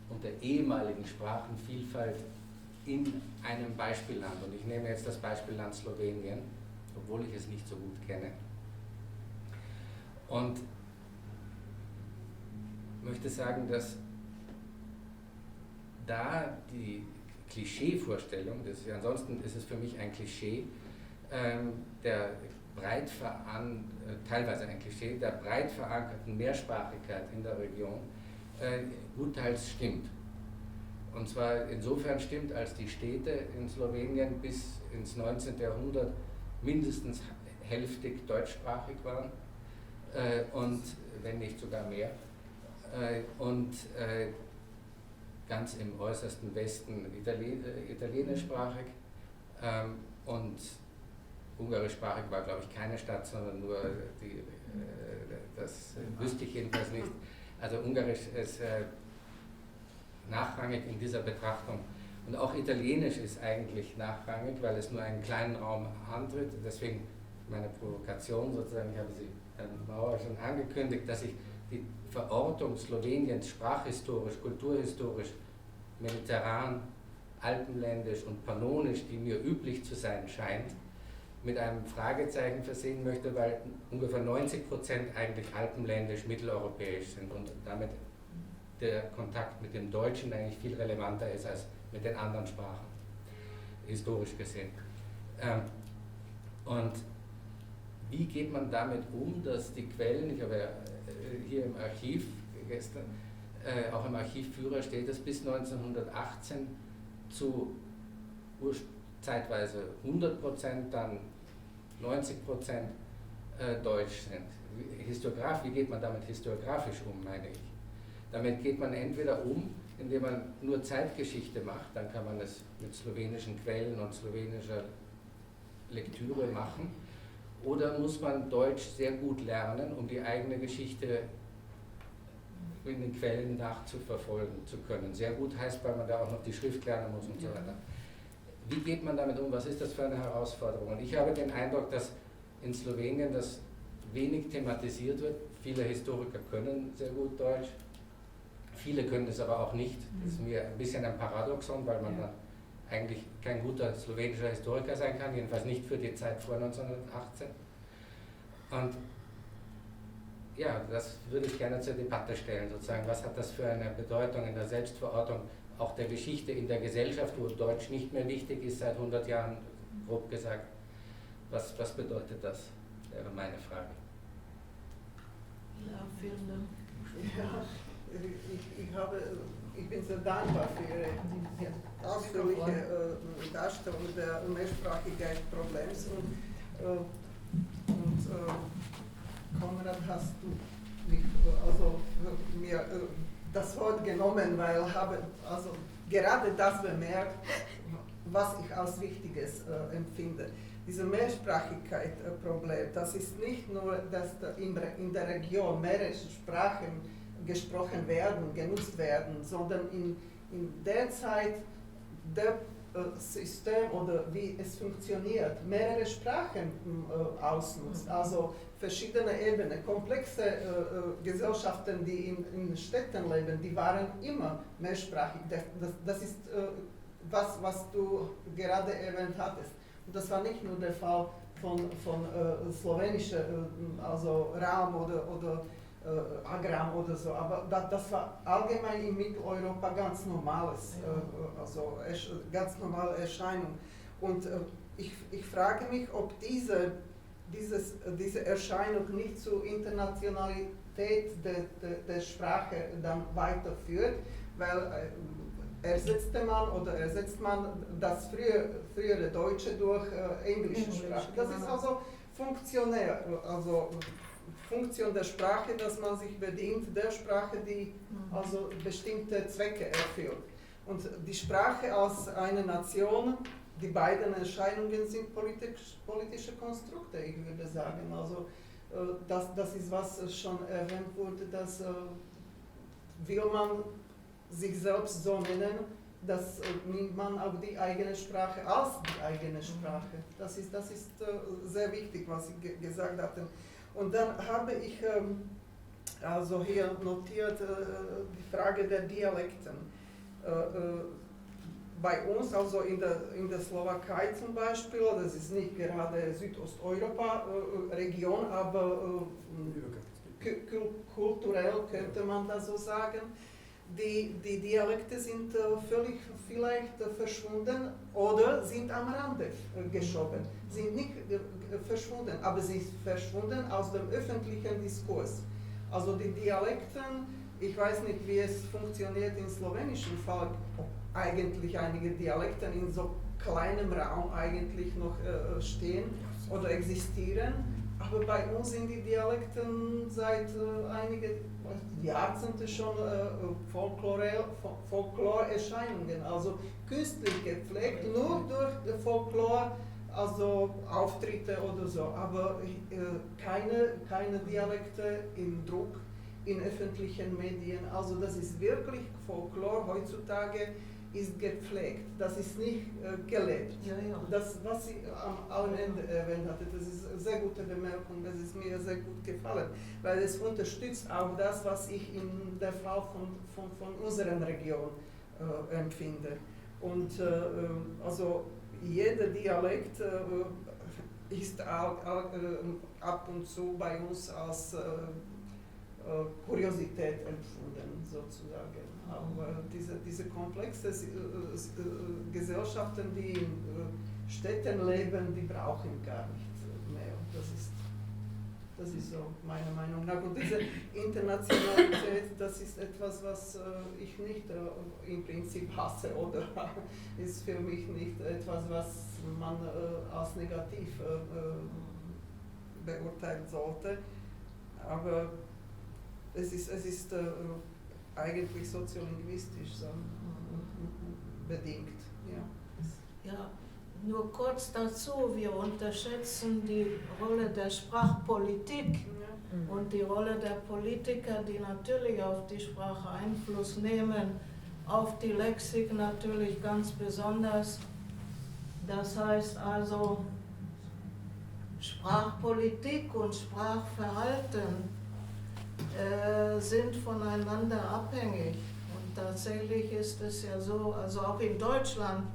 und der ehemaligen Sprachenvielfalt in einem Beispielland? Und ich nehme jetzt das Beispielland Slowenien, obwohl ich es nicht so gut kenne. Und möchte sagen, dass da die Klischeevorstellung, ansonsten ist es für mich ein Klischee, der teilweise ein Klischee der breit verankerten Mehrsprachigkeit in der Region gutteils stimmt. Und zwar insofern stimmt, als die Städte in Slowenien bis ins 19. Jahrhundert mindestens hälftig deutschsprachig waren und wenn nicht sogar mehr. Und ganz im äußersten Westen italienischsprachig und ungarischsprachig war, glaube ich, keine Stadt, sondern nur das wüsste ich jedenfalls nicht. Also Ungarisch ist nachrangig in dieser Betrachtung. Und auch Italienisch ist eigentlich nachrangig, weil es nur einen kleinen Raum antritt. Deswegen meine Provokation sozusagen, ich habe sie Herrn Mauer schon angekündigt, dass ich die Verortung Sloweniens sprachhistorisch, kulturhistorisch, mediterran, alpenländisch und pannonisch, die mir üblich zu sein scheint, mit einem Fragezeichen versehen möchte, weil ungefähr 90% eigentlich alpenländisch, mitteleuropäisch sind und damit der Kontakt mit dem Deutschen eigentlich viel relevanter ist als mit den anderen Sprachen, historisch gesehen. Und wie geht man damit um, dass die Quellen, ich habe ja hier im Archiv gestern, auch im Archivführer steht, dass bis 1918 zu zeitweise 100%, dann 90% Deutsch sind. Wie geht man damit historiografisch um, meine ich? Damit geht man entweder um, indem man nur Zeitgeschichte macht, dann kann man es mit slowenischen Quellen und slowenischer Lektüre machen, oder muss man Deutsch sehr gut lernen, um die eigene Geschichte in den Quellen nachzuverfolgen zu können. Sehr gut heißt, weil man da auch noch die Schrift lernen muss und so weiter. Wie geht man damit um? Was ist das für eine Herausforderung? Und ich habe den Eindruck, dass in Slowenien das wenig thematisiert wird. Viele Historiker können sehr gut Deutsch, viele können es aber auch nicht. Das ist mir ein bisschen ein Paradoxon, weil man dann eigentlich kein guter slowenischer Historiker sein kann, jedenfalls nicht für die Zeit vor 1918. Und ja, das würde ich gerne zur Debatte stellen, sozusagen. Was hat das für eine Bedeutung in der Selbstverortung auch der Geschichte in der Gesellschaft, wo Deutsch nicht mehr wichtig ist seit 100 Jahren, grob gesagt? Was bedeutet das, wäre meine Frage. Ja, vielen Dank. Ja, ich bin sehr dankbar für Ihre ausführliche Darstellung der Mehrsprachigkeitsproblems und Konrad, hast du mich, mir das Wort genommen, weil habe also gerade das bemerkt, was ich als Wichtiges empfinde. Diese Mehrsprachigkeit-Problem, das ist nicht nur, dass in der Region mehrere Sprachen gesprochen werden, genutzt werden, sondern in der Zeit der System oder wie es funktioniert, mehrere Sprachen ausnutzt, also verschiedene Ebenen, komplexe Gesellschaften, die in Städten leben, die waren immer mehrsprachig. Das ist was du gerade erwähnt hattest. Und das war nicht nur der Fall von slowenischem also Raum oder Agram oder so, aber das war allgemein in Mitteleuropa ganz normales, ganz normale Erscheinung. Und ich frage mich, ob diese Erscheinung nicht zur Internationalität der Sprache dann weiterführt, weil ersetzt man das frühere Deutsche durch englische Sprache. Das ist also funktionär, also Funktion der Sprache, dass man sich bedient der Sprache, die also bestimmte Zwecke erfüllt. Und die Sprache als eine Nation, die beiden Erscheinungen sind politische Konstrukte, ich würde sagen. Also das ist, was schon erwähnt wurde, dass will man sich selbst so nennen, dass nimmt man auch die eigene Sprache als die eigene Sprache. Das ist sehr wichtig, was Sie gesagt hatten. Und dann habe ich also hier notiert die Frage der Dialekten. Bei uns, also in der Slowakei zum Beispiel, das ist nicht gerade Südosteuropa-Region, aber kulturell könnte man das so sagen. Die Dialekte sind völlig vielleicht verschwunden oder sind am Rande geschoben. Sind nicht verschwunden, aber sie sind verschwunden aus dem öffentlichen Diskurs. Also die Dialekten, ich weiß nicht, wie es funktioniert im slowenischen Fall, ob eigentlich einige Dialekte in so kleinem Raum eigentlich noch stehen oder existieren. Aber bei uns sind die Dialekten seit einigen Jahrzehnten schon Folklore-Erscheinungen, also künstlich gepflegt, nur durch Folklore, also Auftritte oder so, aber keine Dialekte im Druck in öffentlichen Medien. Also das ist wirklich Folklore heutzutage, ist gepflegt, das ist nicht gelebt. Ja, ja. Das, was Sie am Ende erwähnt hatte, das ist eine sehr gute Bemerkung, das ist mir sehr gut gefallen, weil es unterstützt auch das, was ich in der Fall von unserer Region empfinde. Und also jeder Dialekt ist ab und zu bei uns als Kuriosität empfunden, sozusagen. Aber diese komplexen Gesellschaften, die in Städten leben, die brauchen gar nicht mehr. Das ist so meine Meinung nach. Und diese Internationalität, das ist etwas, was ich nicht im Prinzip hasse oder ist für mich nicht etwas, was man als negativ beurteilen sollte. Aber es ist eigentlich soziolinguistisch bedingt. Ja, nur kurz dazu, wir unterschätzen die Rolle der Sprachpolitik und die Rolle der Politiker, die natürlich auf die Sprache Einfluss nehmen, auf die Lexik natürlich ganz besonders. Das heißt also, Sprachpolitik und Sprachverhalten sind voneinander abhängig. Und tatsächlich ist es ja so, also auch in Deutschland,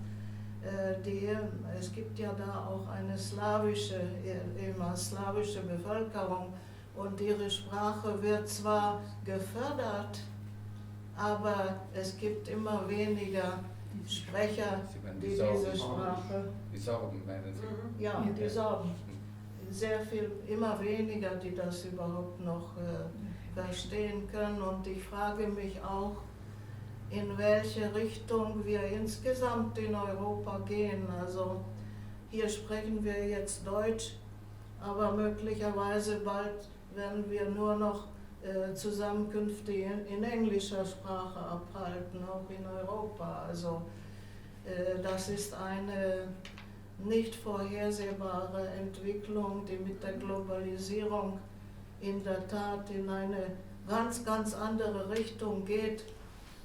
es gibt ja da auch eine slawische Bevölkerung und ihre Sprache wird zwar gefördert, aber es gibt immer weniger Sprecher, die diese Sprache... Die Sorben, meinen Sie? Ja, die Sorben. Sehr viel, immer weniger, die das überhaupt noch verstehen können. Und ich frage mich auch, in welche Richtung wir insgesamt in Europa gehen. Also hier sprechen wir jetzt Deutsch, aber möglicherweise bald werden wir nur noch Zusammenkünfte in englischer Sprache abhalten, auch in Europa. Also das ist eine nicht vorhersehbare Entwicklung, die mit der Globalisierung in der Tat in eine ganz, ganz andere Richtung geht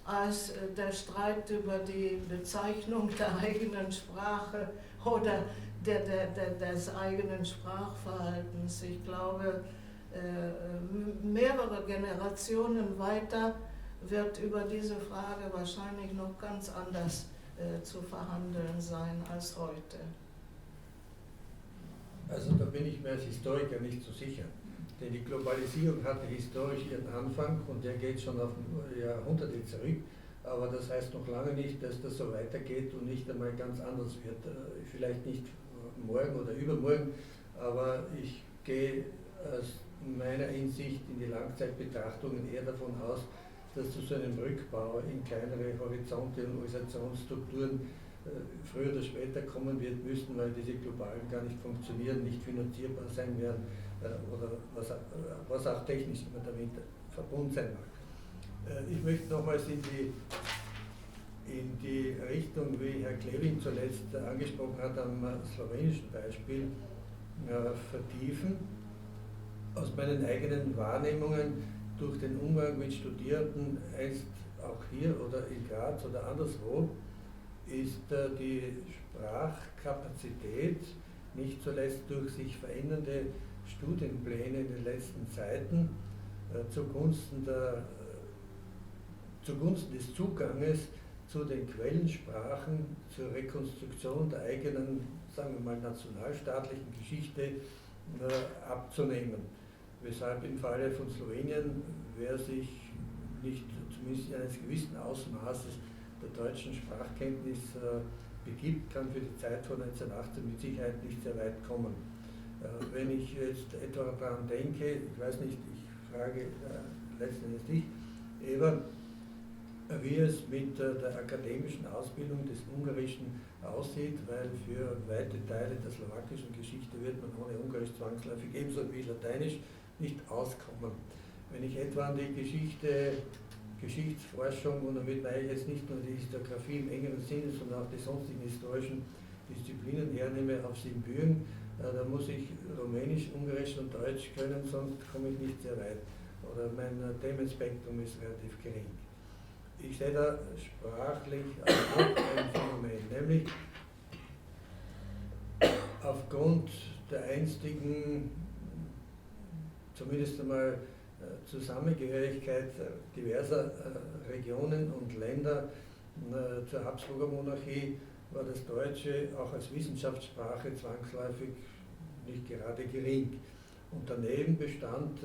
als der Streit über die Bezeichnung der eigenen Sprache oder des eigenen Sprachverhaltens. Ich glaube, mehrere Generationen weiter wird über diese Frage wahrscheinlich noch ganz anders zu verhandeln sein als heute. Also da bin ich mir als Historiker nicht so sicher. Denn die Globalisierung hatte historisch ihren Anfang und der geht schon auf Jahrhunderte zurück. Aber das heißt noch lange nicht, dass das so weitergeht und nicht einmal ganz anders wird. Vielleicht nicht morgen oder übermorgen, aber ich gehe aus meiner Hinsicht in die Langzeitbetrachtungen eher davon aus, dass zu so einem Rückbau in kleinere Horizonte und Organisationsstrukturen früher oder später kommen wird müssen, weil diese globalen gar nicht funktionieren, nicht finanzierbar sein werden oder was auch technisch immer damit verbunden sein mag. Ich möchte nochmals in die Richtung, wie Herr Klevin zuletzt angesprochen hat, am slowenischen Beispiel vertiefen. Aus meinen eigenen Wahrnehmungen durch den Umgang mit Studierenden, einst auch hier oder in Graz oder anderswo, ist die Sprachkapazität nicht zuletzt durch sich verändernde Studienpläne in den letzten Zeiten zugunsten des Zuganges zu den Quellensprachen, zur Rekonstruktion der eigenen, sagen wir mal, nationalstaatlichen Geschichte abzunehmen. Weshalb im Falle von Slowenien, wer sich nicht zumindest eines gewissen Ausmaßes der deutschen Sprachkenntnis begibt, kann für die Zeit von 1918 mit Sicherheit nicht sehr weit kommen. Wenn ich jetzt etwa daran denke, ich weiß nicht, ich frage letzten Endes dich, Eva, wie es mit der akademischen Ausbildung des Ungarischen aussieht, weil für weite Teile der slowakischen Geschichte wird man ohne Ungarisch zwangsläufig ebenso wie Lateinisch nicht auskommen. Wenn ich etwa an die Geschichtsforschung, und damit meine ich jetzt nicht nur die Historiographie im engeren Sinne, sondern auch die sonstigen historischen Disziplinen hernehme auf Siebenbürgen, da muss ich Rumänisch, Ungarisch und Deutsch können, sonst komme ich nicht sehr weit. Oder mein Themenspektrum ist relativ gering. Ich sehe da sprachlich auch noch ein Phänomen, nämlich aufgrund der einstigen, zumindest einmal Zusammengehörigkeit diverser Regionen und Länder zur Habsburger Monarchie war das Deutsche auch als Wissenschaftssprache zwangsläufig nicht gerade gering. Und daneben bestand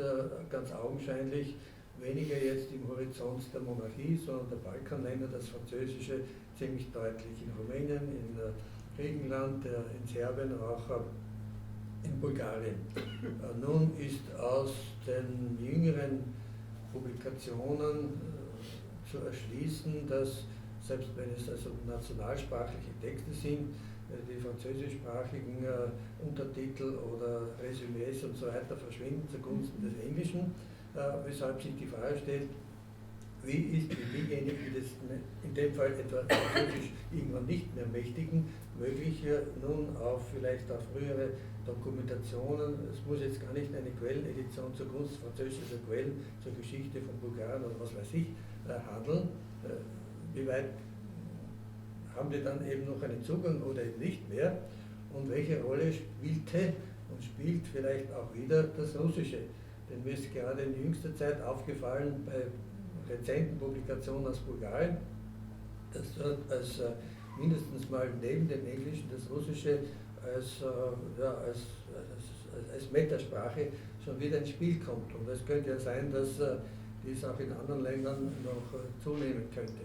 ganz augenscheinlich weniger jetzt im Horizont der Monarchie, sondern der Balkanländer das Französische ziemlich deutlich in Rumänien, in Griechenland, in Serbien, auch in Bulgarien. Nun ist aus den jüngeren Publikationen zu erschließen, dass selbst wenn es also nationalsprachliche Texte sind, die französischsprachigen Untertitel oder Resümees und so weiter verschwinden zugunsten des Englischen, weshalb sich die Frage stellt, wie ist für diejenigen, die das in dem Fall etwa Französisch irgendwann nicht mehr mächtigen, möglich nun vielleicht auf frühere Dokumentationen, es muss jetzt gar nicht eine Quellenedition zugunsten französischer Quellen zur Geschichte von Bulgarien oder was weiß ich handeln. Wie weit haben die dann eben noch einen Zugang oder eben nicht mehr? Und welche Rolle spielte und spielt vielleicht auch wieder das Russische? Denn mir ist gerade in jüngster Zeit aufgefallen, bei rezenten Publikationen aus Bulgarien, dass dort als mindestens mal neben dem Englischen das Russische als Metasprache schon wieder ins Spiel kommt. Und es könnte ja sein, dass dies auch in anderen Ländern noch zunehmen könnte.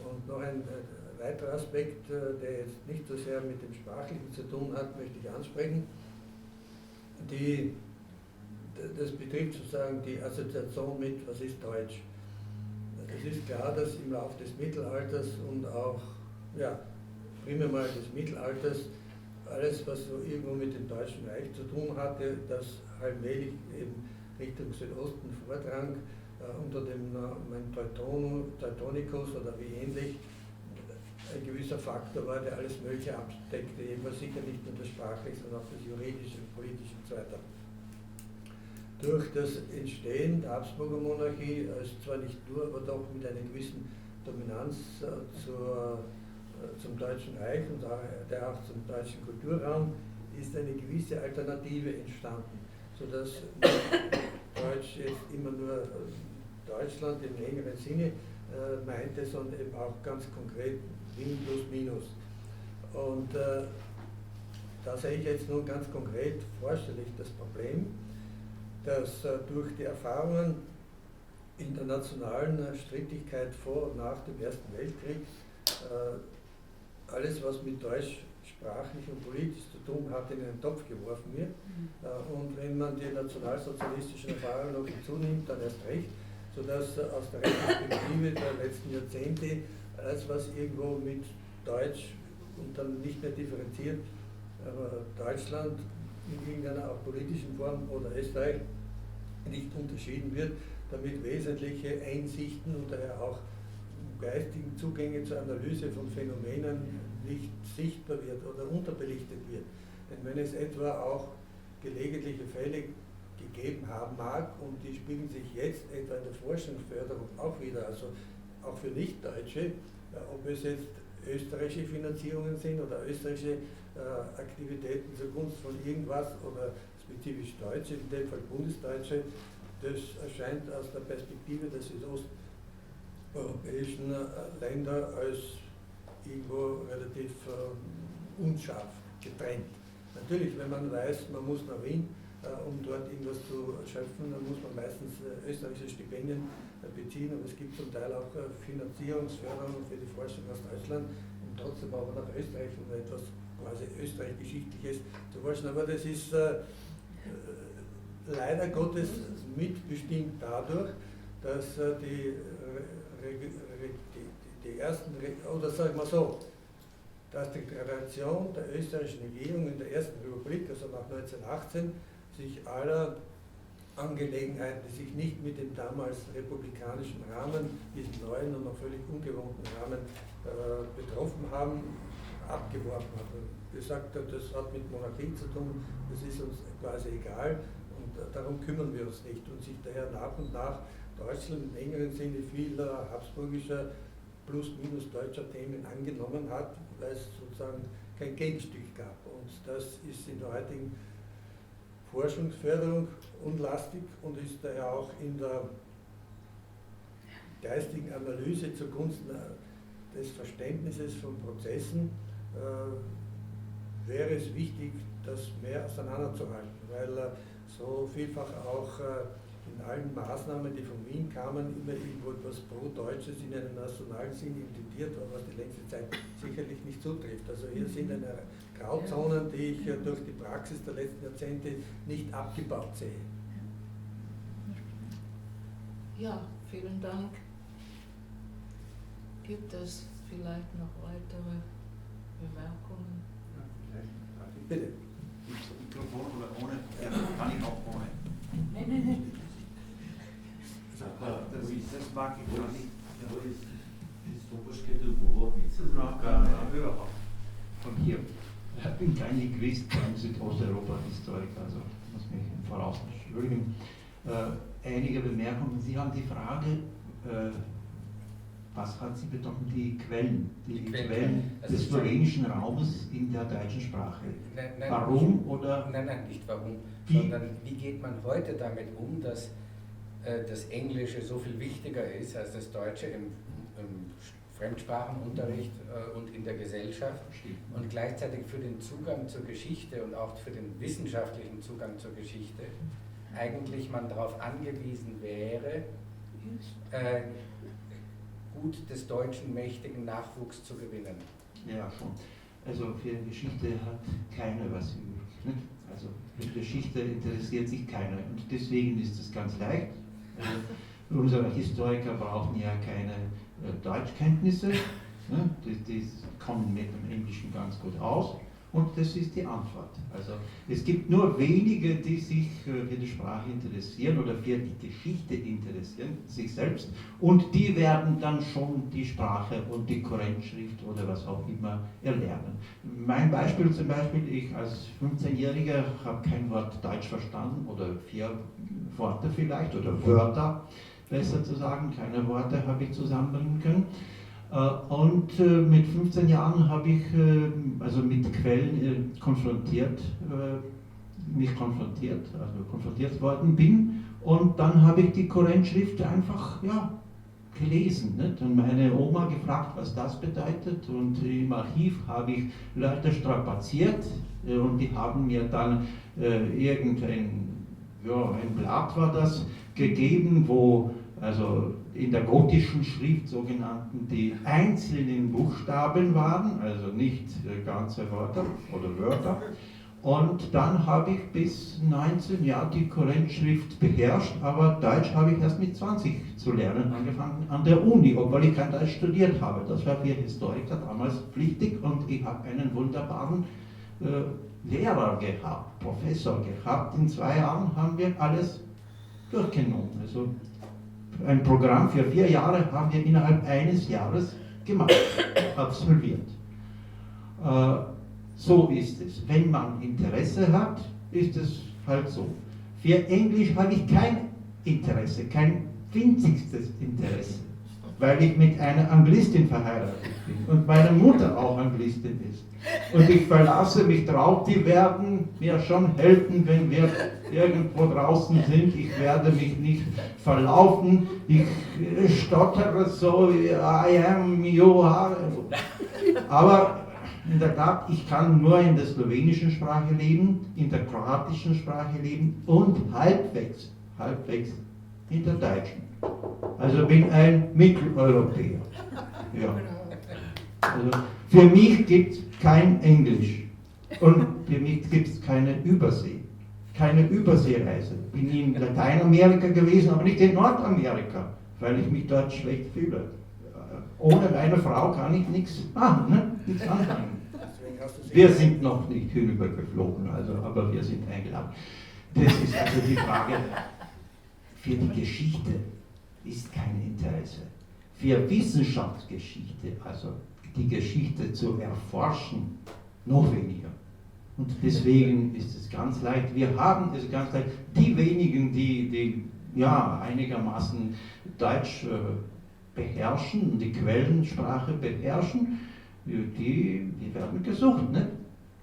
Und noch ein weiterer Aspekt, der jetzt nicht so sehr mit dem Sprachlichen zu tun hat, möchte ich ansprechen. Das betrifft sozusagen die Assoziation mit, was ist Deutsch. Es ist klar, dass im Laufe des Mittelalters und auch, primär mal des Mittelalters, alles, was so irgendwo mit dem Deutschen Reich zu tun hatte, das allmählich eben Richtung Südosten vordrang, unter dem Namen Teutonicus oder wie ähnlich, ein gewisser Faktor war, der alles Mögliche abdeckte, jedenfalls sicher nicht nur das Sprachliche, sondern auch das Juridische, Politische und so weiter. Durch das Entstehen der Habsburger Monarchie, zwar nicht nur, aber doch mit einer gewissen Dominanz zum Deutschen Reich und auch zum deutschen Kulturraum, ist eine gewisse Alternative entstanden, sodass Deutsch jetzt immer nur Deutschland im engeren Sinne meinte, sondern eben auch ganz konkret Wien plus minus. Und da sehe ich jetzt nun ganz konkret vorstellig das Problem, dass durch die Erfahrungen in der nationalen Strittigkeit vor und nach dem Ersten Weltkrieg alles, was mit Deutsch sprachlich und politisch zu tun hat, in einen Topf geworfen wird. Und wenn man die nationalsozialistischen Erfahrungen noch hinzunimmt, dann erst recht, sodass aus der Retrospektive der letzten Jahrzehnte alles, was irgendwo mit Deutsch und dann nicht mehr differenziert, aber Deutschland in irgendeiner auch politischen Form oder Österreich nicht unterschieden wird, damit wesentliche Einsichten und daher auch geistigen Zugänge zur Analyse von Phänomenen nicht sichtbar wird oder unterbelichtet wird. Denn wenn es etwa auch gelegentliche Fälle gegeben haben mag und die spiegeln sich jetzt etwa in der Forschungsförderung auch wieder, also auch für Nichtdeutsche, ob es jetzt österreichische Finanzierungen sind oder österreichische Aktivitäten zugunsten von irgendwas oder spezifisch Deutsche, in dem Fall Bundesdeutsche, das erscheint aus der Perspektive der südosteuropäischen Länder als irgendwo relativ unscharf getrennt. Natürlich, wenn man weiß, man muss nach Wien, um dort irgendwas zu schöpfen, dann muss man meistens österreichische Stipendien beziehen, und es gibt zum Teil auch Finanzierungsförderung für die Forschung aus Deutschland, um trotzdem aber nach Österreich und etwas quasi Österreich-Geschichtliches zu forschen. Aber das ist leider Gottes mitbestimmt dadurch, dass die ersten, oder sagen wir so, dass die Deklaration der österreichischen Regierung in der Ersten Republik, also nach 1918, sich aller Angelegenheiten, die sich nicht mit dem damals republikanischen Rahmen, diesem neuen und noch völlig ungewohnten Rahmen betroffen haben, abgeworfen hat und gesagt hat, das hat mit Monarchie zu tun, das ist uns quasi egal und darum kümmern wir uns nicht, und sich daher nach und nach Deutschland im engeren Sinne vieler habsburgischer plus minus deutscher Themen angenommen hat, weil es sozusagen kein Gegenstück gab. Und das ist in der heutigen Forschungsförderung unlastig und ist daher auch in der geistigen Analyse zugunsten des Verständnisses von Prozessen wäre es wichtig, das mehr auseinanderzuhalten, weil so vielfach auch in allen Maßnahmen, die von Wien kamen, immer irgendwo etwas Pro-Deutsches in einem nationalen Sinn intendiert war, was die längste Zeit sicherlich nicht zutrifft. Also hier sind eine Grauzonen, die ich durch die Praxis der letzten Jahrzehnte nicht abgebaut sehe. Ja, vielen Dank. Gibt es vielleicht noch weitere Bemerkungen? Ja, vielleicht. Bitte. Gibt es ein Mikrofon oder ohne? Ja, kann ich auch ohne. Nein. Das mag ich gar nicht. Historische Dogovornice Überhaupt. von hier. Ich bin kein Linguist, kein Südosteuropa-Historiker, also muss mich im Voraus entschuldigen. Einige Bemerkungen. Sie haben die Frage, was hat Sie betont, die Quellen, die Quellen also des slowenischen Raumes in der deutschen Sprache. Nein, Warum oder? Nein, nicht warum, Wie? sondern wie geht man heute damit um, dass das Englische so viel wichtiger ist als das Deutsche im Fremdsprachenunterricht und in der Gesellschaft und gleichzeitig für den Zugang zur Geschichte und auch für den wissenschaftlichen Zugang zur Geschichte eigentlich man darauf angewiesen wäre, gut des deutschen mächtigen Nachwuchs zu gewinnen. Ja, schon. Also für Geschichte hat keiner was übrig. Nicht? Also für Geschichte interessiert sich keiner. Und deswegen ist es ganz leicht. Unsere Historiker brauchen ja keine Deutschkenntnisse. Ne? Die kommen mit dem Englischen ganz gut aus. Und das ist die Antwort. Also es gibt nur wenige, die sich für die Sprache interessieren oder für die Geschichte interessieren, sich selbst. Und die werden dann schon die Sprache und die Kurrentschrift oder was auch immer erlernen. Mein Beispiel zum Beispiel, ich als 15-Jähriger habe kein Wort Deutsch verstanden oder 4 Worte vielleicht oder Wörter, besser zu sagen, keine Worte habe ich zusammenbringen können. Und mit 15 Jahren habe ich also mit Quellen konfrontiert worden bin, und dann habe ich die Kurrentschrift einfach gelesen. Nicht? Und meine Oma gefragt, was das bedeutet, und im Archiv habe ich Leute strapaziert und die haben mir dann ein Blatt war das, gegeben, wo also in der gotischen Schrift sogenannten die einzelnen Buchstaben waren, also nicht ganze Wörter oder Wörter. Und dann habe ich bis 19 Jahre die Kurrentschrift beherrscht, aber Deutsch habe ich erst mit 20 zu lernen angefangen an der Uni, obwohl ich kein Deutsch studiert habe. Das war für Historiker damals pflichtig, und ich habe einen wunderbaren Lehrer gehabt, Professor gehabt. In 2 Jahren haben wir alles durchgenommen. Also ein Programm für 4 Jahre haben wir innerhalb eines Jahres gemacht, absolviert. So ist es. Wenn man Interesse hat, ist es halt so. Für Englisch habe ich kein Interesse, kein winzigstes Interesse, weil ich mit einer Anglistin verheiratet bin und meine Mutter auch Anglistin ist. Und ich verlasse mich drauf, die werden mir schon helfen, wenn wir irgendwo draußen sind. Ich werde mich nicht verlaufen, ich stottere so, I am, you are. Aber in der Tat, ich kann nur in der slowenischen Sprache leben, in der kroatischen Sprache leben und halbwegs in der deutschen. Also bin ein Mitteleuropäer. Ja. Also für mich gibt es kein Englisch und für mich gibt es keine Übersee. Keine Überseereise. Bin in Lateinamerika gewesen, aber nicht in Nordamerika, weil ich mich dort schlecht fühle. Ohne meine Frau kann ich nichts machen, ne? Nichts anfangen. Wir sind noch nicht hinübergeflogen, also, aber wir sind eingeladen. Das ist also die Frage. Für die Geschichte ist kein Interesse. Für Wissenschaftsgeschichte, also die Geschichte zu erforschen, noch weniger. Und deswegen ist es ganz leicht, wir haben es ganz leicht, die wenigen, die ja, einigermaßen Deutsch beherrschen und die Quellensprache beherrschen, die werden gesucht, ne?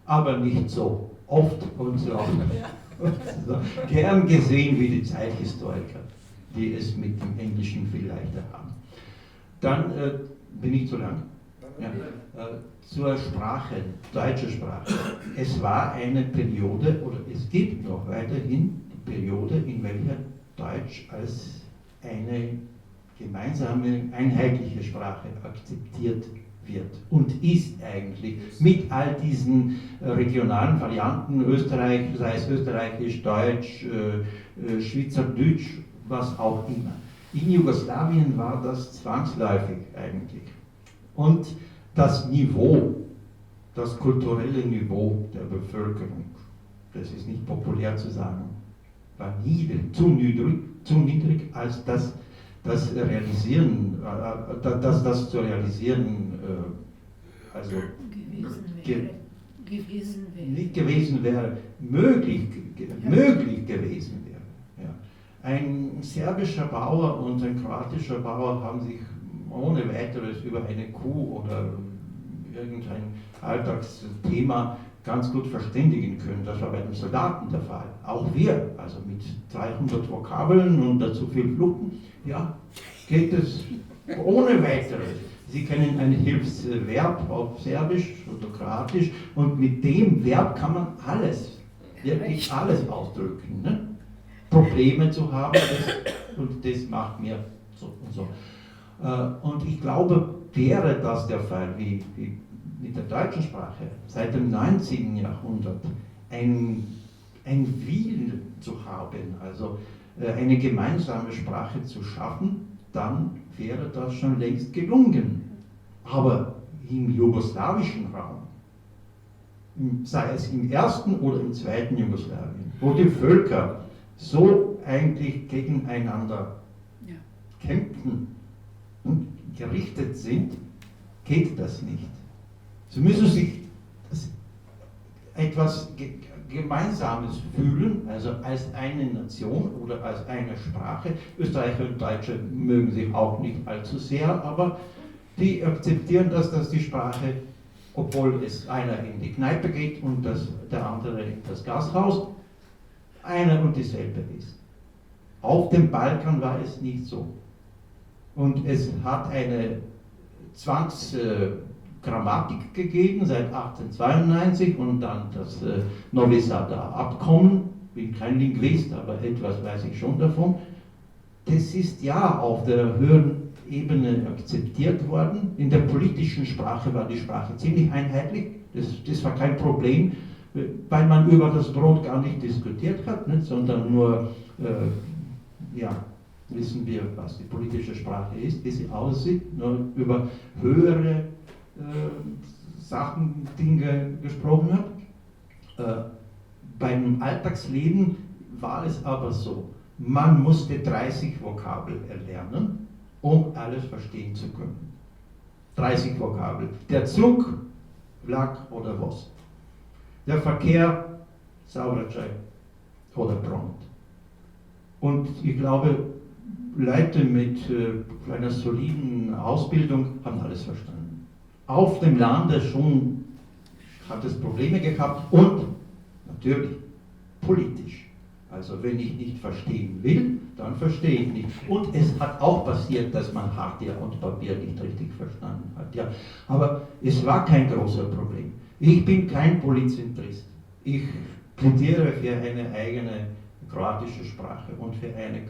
Aber nicht so oft und so oft. So, gern gesehen wie die Zeithistoriker, die es mit dem Englischen viel leichter haben. Dann bin ich zu lang. Ja, zur Sprache, deutsche Sprache. Es war eine Periode, oder es gibt noch weiterhin die Periode, in welcher Deutsch als eine gemeinsame, einheitliche Sprache akzeptiert wird und ist eigentlich mit all diesen regionalen Varianten, Österreich, sei es Österreichisch, Deutsch, Schweizerdeutsch, was auch immer. In Jugoslawien war das zwangsläufig eigentlich. Und das Niveau, das kulturelle Niveau der Bevölkerung, das ist nicht populär zu sagen, war zu niedrig, als das zu realisieren, also nicht gewesen wäre, möglich gewesen wäre. Ja. Ein serbischer Bauer und ein kroatischer Bauer haben sich ohne weiteres über eine Kuh oder irgendein Alltagsthema ganz gut verständigen können. Das war bei den Soldaten der Fall. Auch wir, also mit 300 Vokabeln und dazu viel Fluchen, ja, geht es ohne weiteres. Sie kennen ein Hilfsverb auf Serbisch oder Kroatisch und mit dem Verb kann man alles, wirklich alles ausdrücken. Ne? Probleme zu haben und das macht mir so und so. Und ich glaube, wäre das der Fall, wie mit der deutschen Sprache seit dem 19. Jahrhundert, ein Willen zu haben, also eine gemeinsame Sprache zu schaffen, dann wäre das schon längst gelungen. Aber im jugoslawischen Raum, sei es im ersten oder im zweiten Jugoslawien, wo die Völker so eigentlich gegeneinander kämpfen und gerichtet sind, geht das nicht. Sie müssen sich etwas Gemeinsames fühlen, also als eine Nation oder als eine Sprache. Österreicher und Deutsche mögen sich auch nicht allzu sehr, aber die akzeptieren dass die Sprache, obwohl es einer in die Kneipe geht und der andere in das Gasthaus, eine und dieselbe ist. Auf dem Balkan war es nicht so. Und es hat eine Zwangsgrammatik gegeben seit 1892 und dann das Novi Sada Abkommen. Ich bin kein Linguist, aber etwas weiß ich schon davon. Das ist ja auf der höheren Ebene akzeptiert worden. In der politischen Sprache war die Sprache ziemlich einheitlich. Das war kein Problem, weil man über das Brot gar nicht diskutiert hat, nicht? Sondern nur, wissen wir, was die politische Sprache ist, wie sie aussieht, nur über höhere Sachen, Dinge gesprochen hat. Beim Alltagsleben war es aber so, man musste 30 Vokabeln erlernen, um alles verstehen zu können. 30 Vokabeln. Der Zug, Vlak oder was. Der Verkehr, Sauračaj oder Prompt. Und ich glaube, Leute mit einer soliden Ausbildung haben alles verstanden. Auf dem Lande schon hat es Probleme gehabt und natürlich politisch. Also wenn ich nicht verstehen will, dann verstehe ich nicht. Und es hat auch passiert, dass man Hardware und Papier nicht richtig verstanden hat. Ja. Aber es war kein großes Problem. Ich bin kein Polyzentrist. Ich plädiere für eine eigene kroatische Sprache und für eine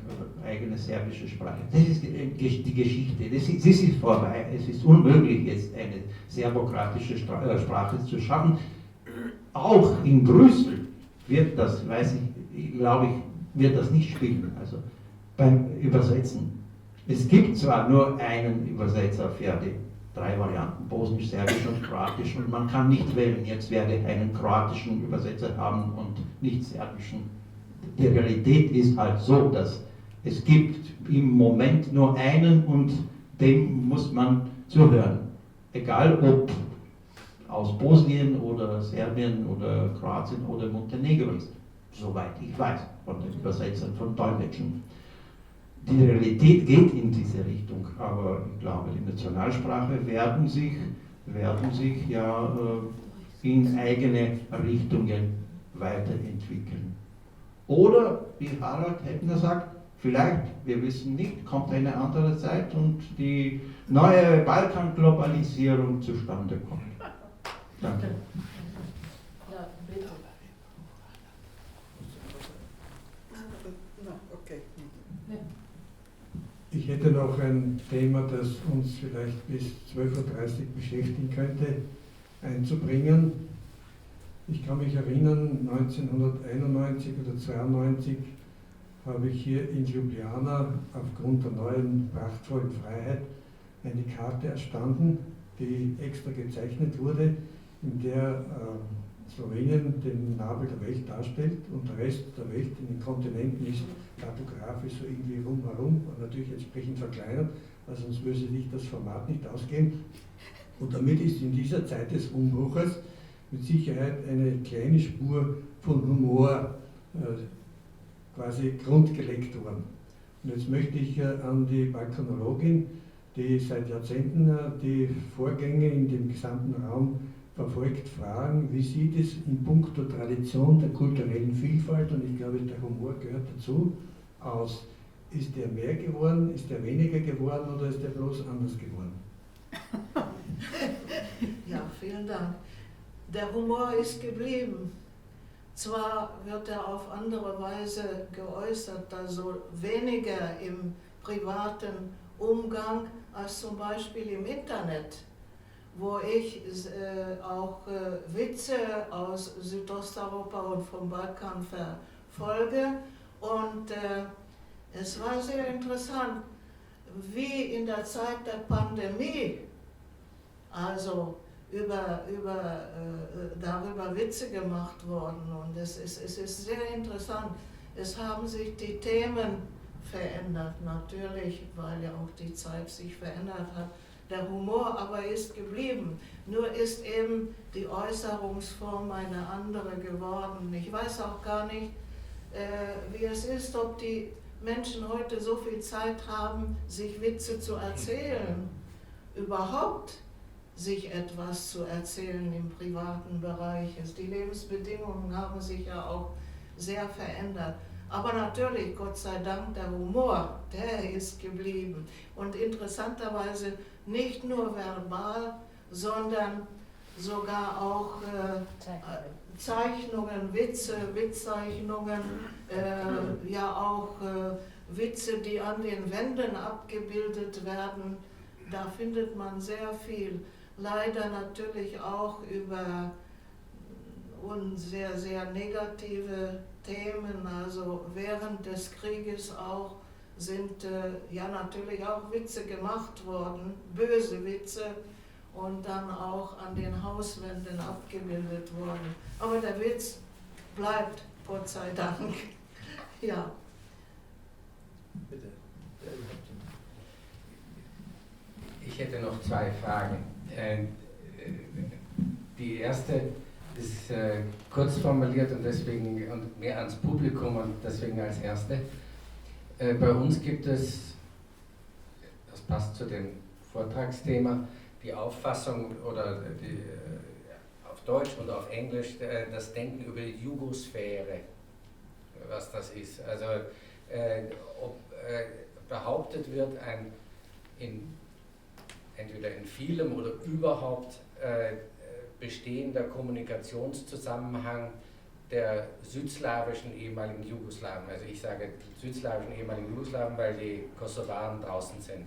eigene serbische Sprache. Das ist die Geschichte. Das ist vorbei. Es ist unmöglich, jetzt eine serbokroatische Sprache zu schaffen. Auch in Brüssel wird das, glaube ich, wird das nicht spielen. Also beim Übersetzen. Es gibt zwar nur einen Übersetzer für die 3 Varianten, Bosnisch, Serbisch und Kroatisch, und man kann nicht wählen, jetzt werde ich einen kroatischen Übersetzer haben und nicht serbischen. Die Realität ist halt so, dass es gibt im Moment nur einen und dem muss man zuhören. Egal ob aus Bosnien oder Serbien oder Kroatien oder Montenegro ist. Soweit ich weiß, von den Übersetzern, von Dolmetschen. Die Realität geht in diese Richtung, aber ich glaube, die Nationalsprache werden sich ja in eigene Richtungen weiterentwickeln. Oder, wie Harald Heppner sagt, vielleicht, wir wissen nicht, kommt eine andere Zeit und die neue Balkanglobalisierung zustande kommt. Danke. Ja, bitte. Okay. Ich hätte noch ein Thema, das uns vielleicht bis 12:30 Uhr beschäftigen könnte, einzubringen. Ich kann mich erinnern, 1991 oder 1992 habe ich hier in Ljubljana aufgrund der neuen prachtvollen Freiheit eine Karte erstanden, die extra gezeichnet wurde, in der Slowenien den Nabel der Welt darstellt und der Rest der Welt in den Kontinenten ist kartografisch so irgendwie rumherum und natürlich entsprechend verkleinert, weil sonst würde sich das Format nicht ausgehen. Und damit ist in dieser Zeit des Umbruches mit Sicherheit eine kleine Spur von Humor quasi grundgelegt worden. Und jetzt möchte ich an die Balkanologin, die seit Jahrzehnten die Vorgänge in dem gesamten Raum verfolgt, fragen, wie sieht es in puncto Tradition der kulturellen Vielfalt, und ich glaube, der Humor gehört dazu, aus. Ist der mehr geworden, ist der weniger geworden oder ist der bloß anders geworden? Ja, vielen Dank. Der Humor ist geblieben. Zwar wird er auf andere Weise geäußert, also weniger im privaten Umgang als zum Beispiel im Internet, wo ich auch Witze aus Südosteuropa und vom Balkan verfolge. Und es war sehr interessant, wie in der Zeit der Pandemie, also darüber Witze gemacht wurden. Und es ist sehr interessant. Es haben sich die Themen verändert, natürlich, weil ja auch die Zeit sich verändert hat. Der Humor aber ist geblieben. Nur ist eben die Äußerungsform eine andere geworden. Ich weiß auch gar nicht, wie es ist, ob die Menschen heute so viel Zeit haben, sich Witze zu erzählen, überhaupt sich etwas zu erzählen im privaten Bereich. Die Lebensbedingungen haben sich ja auch sehr verändert. Aber natürlich, Gott sei Dank, der Humor, der ist geblieben. Und interessanterweise nicht nur verbal, sondern sogar auch Zeichnungen, Witze, Witzzeichnungen, ja auch Witze, die an den Wänden abgebildet werden. Da findet man sehr viel. Leider natürlich auch über sehr, sehr negative Themen. Also während des Krieges auch sind ja natürlich auch Witze gemacht worden, böse Witze, und dann auch an den Hauswänden abgebildet worden. Aber der Witz bleibt, Gott sei Dank. Ja. Bitte. Ja, ich hab den. Ich hätte noch zwei Fragen. Die erste ist kurz formuliert und deswegen und mehr ans Publikum und deswegen als erste. Bei uns gibt es, das passt zu dem Vortragsthema, die Auffassung oder auf Deutsch und auf Englisch das Denken über die Jugosphäre, was das ist. Also ob behauptet wird, entweder in vielem oder überhaupt bestehender Kommunikationszusammenhang der südslawischen ehemaligen Jugoslawen. Also ich sage südslawischen ehemaligen Jugoslawen, weil die Kosovaren draußen sind.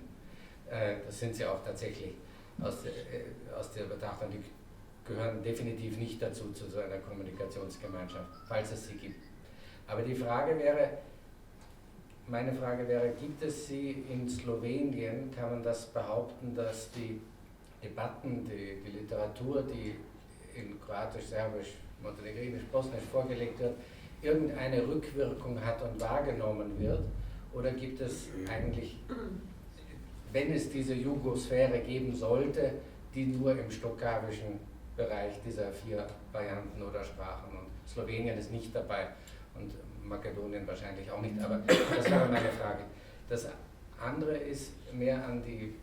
Das sind sie auch tatsächlich aus der Betrachtung. Die gehören definitiv nicht dazu, zu so einer Kommunikationsgemeinschaft, falls es sie gibt. Aber meine Frage wäre, gibt es sie in Slowenien, kann man das behaupten, dass die Debatten, die Literatur, die in Kroatisch, Serbisch, Montenegrinisch, Bosnisch vorgelegt wird, irgendeine Rückwirkung hat und wahrgenommen wird? Oder gibt es eigentlich, wenn es diese Jugosphäre geben sollte, die nur im slowakischen Bereich dieser 4 Varianten oder Sprachen, und Slowenien ist nicht dabei und Makedonien wahrscheinlich auch nicht, aber das wäre meine Frage. Das andere ist mehr an die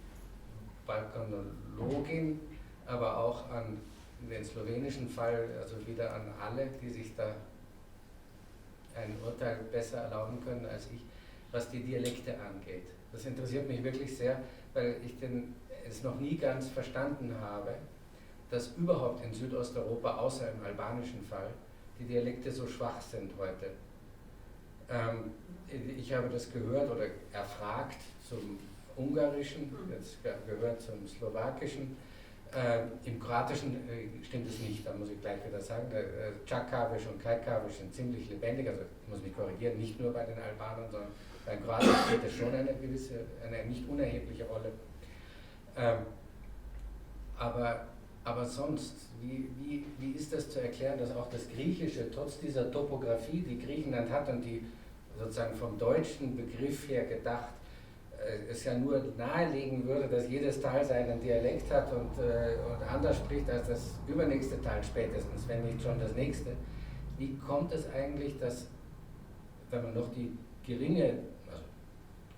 Balkanologin, aber auch an den slowenischen Fall, also wieder an alle, die sich da ein Urteil besser erlauben können als ich, was die Dialekte angeht. Das interessiert mich wirklich sehr, weil ich es noch nie ganz verstanden habe, dass überhaupt in Südosteuropa, außer im albanischen Fall, die Dialekte so schwach sind heute. Ich habe das gehört oder erfragt zum Ungarischen, jetzt gehört zum Slowakischen. Im Kroatischen stimmt es nicht, da muss ich gleich wieder sagen. Čakavisch und Kajkavisch sind ziemlich lebendig, also ich muss mich korrigieren, nicht nur bei den Albanern, sondern bei den Kroaten spielt es schon eine nicht unerhebliche Rolle. Aber sonst, wie ist das zu erklären, dass auch das Griechische, trotz dieser Topografie, die Griechenland hat und die sozusagen vom deutschen Begriff her gedacht, es ja nur nahelegen würde, dass jedes Tal seinen Dialekt hat und anders spricht als das übernächste Tal spätestens, wenn nicht schon das nächste. Wie kommt es eigentlich, dass, wenn man noch die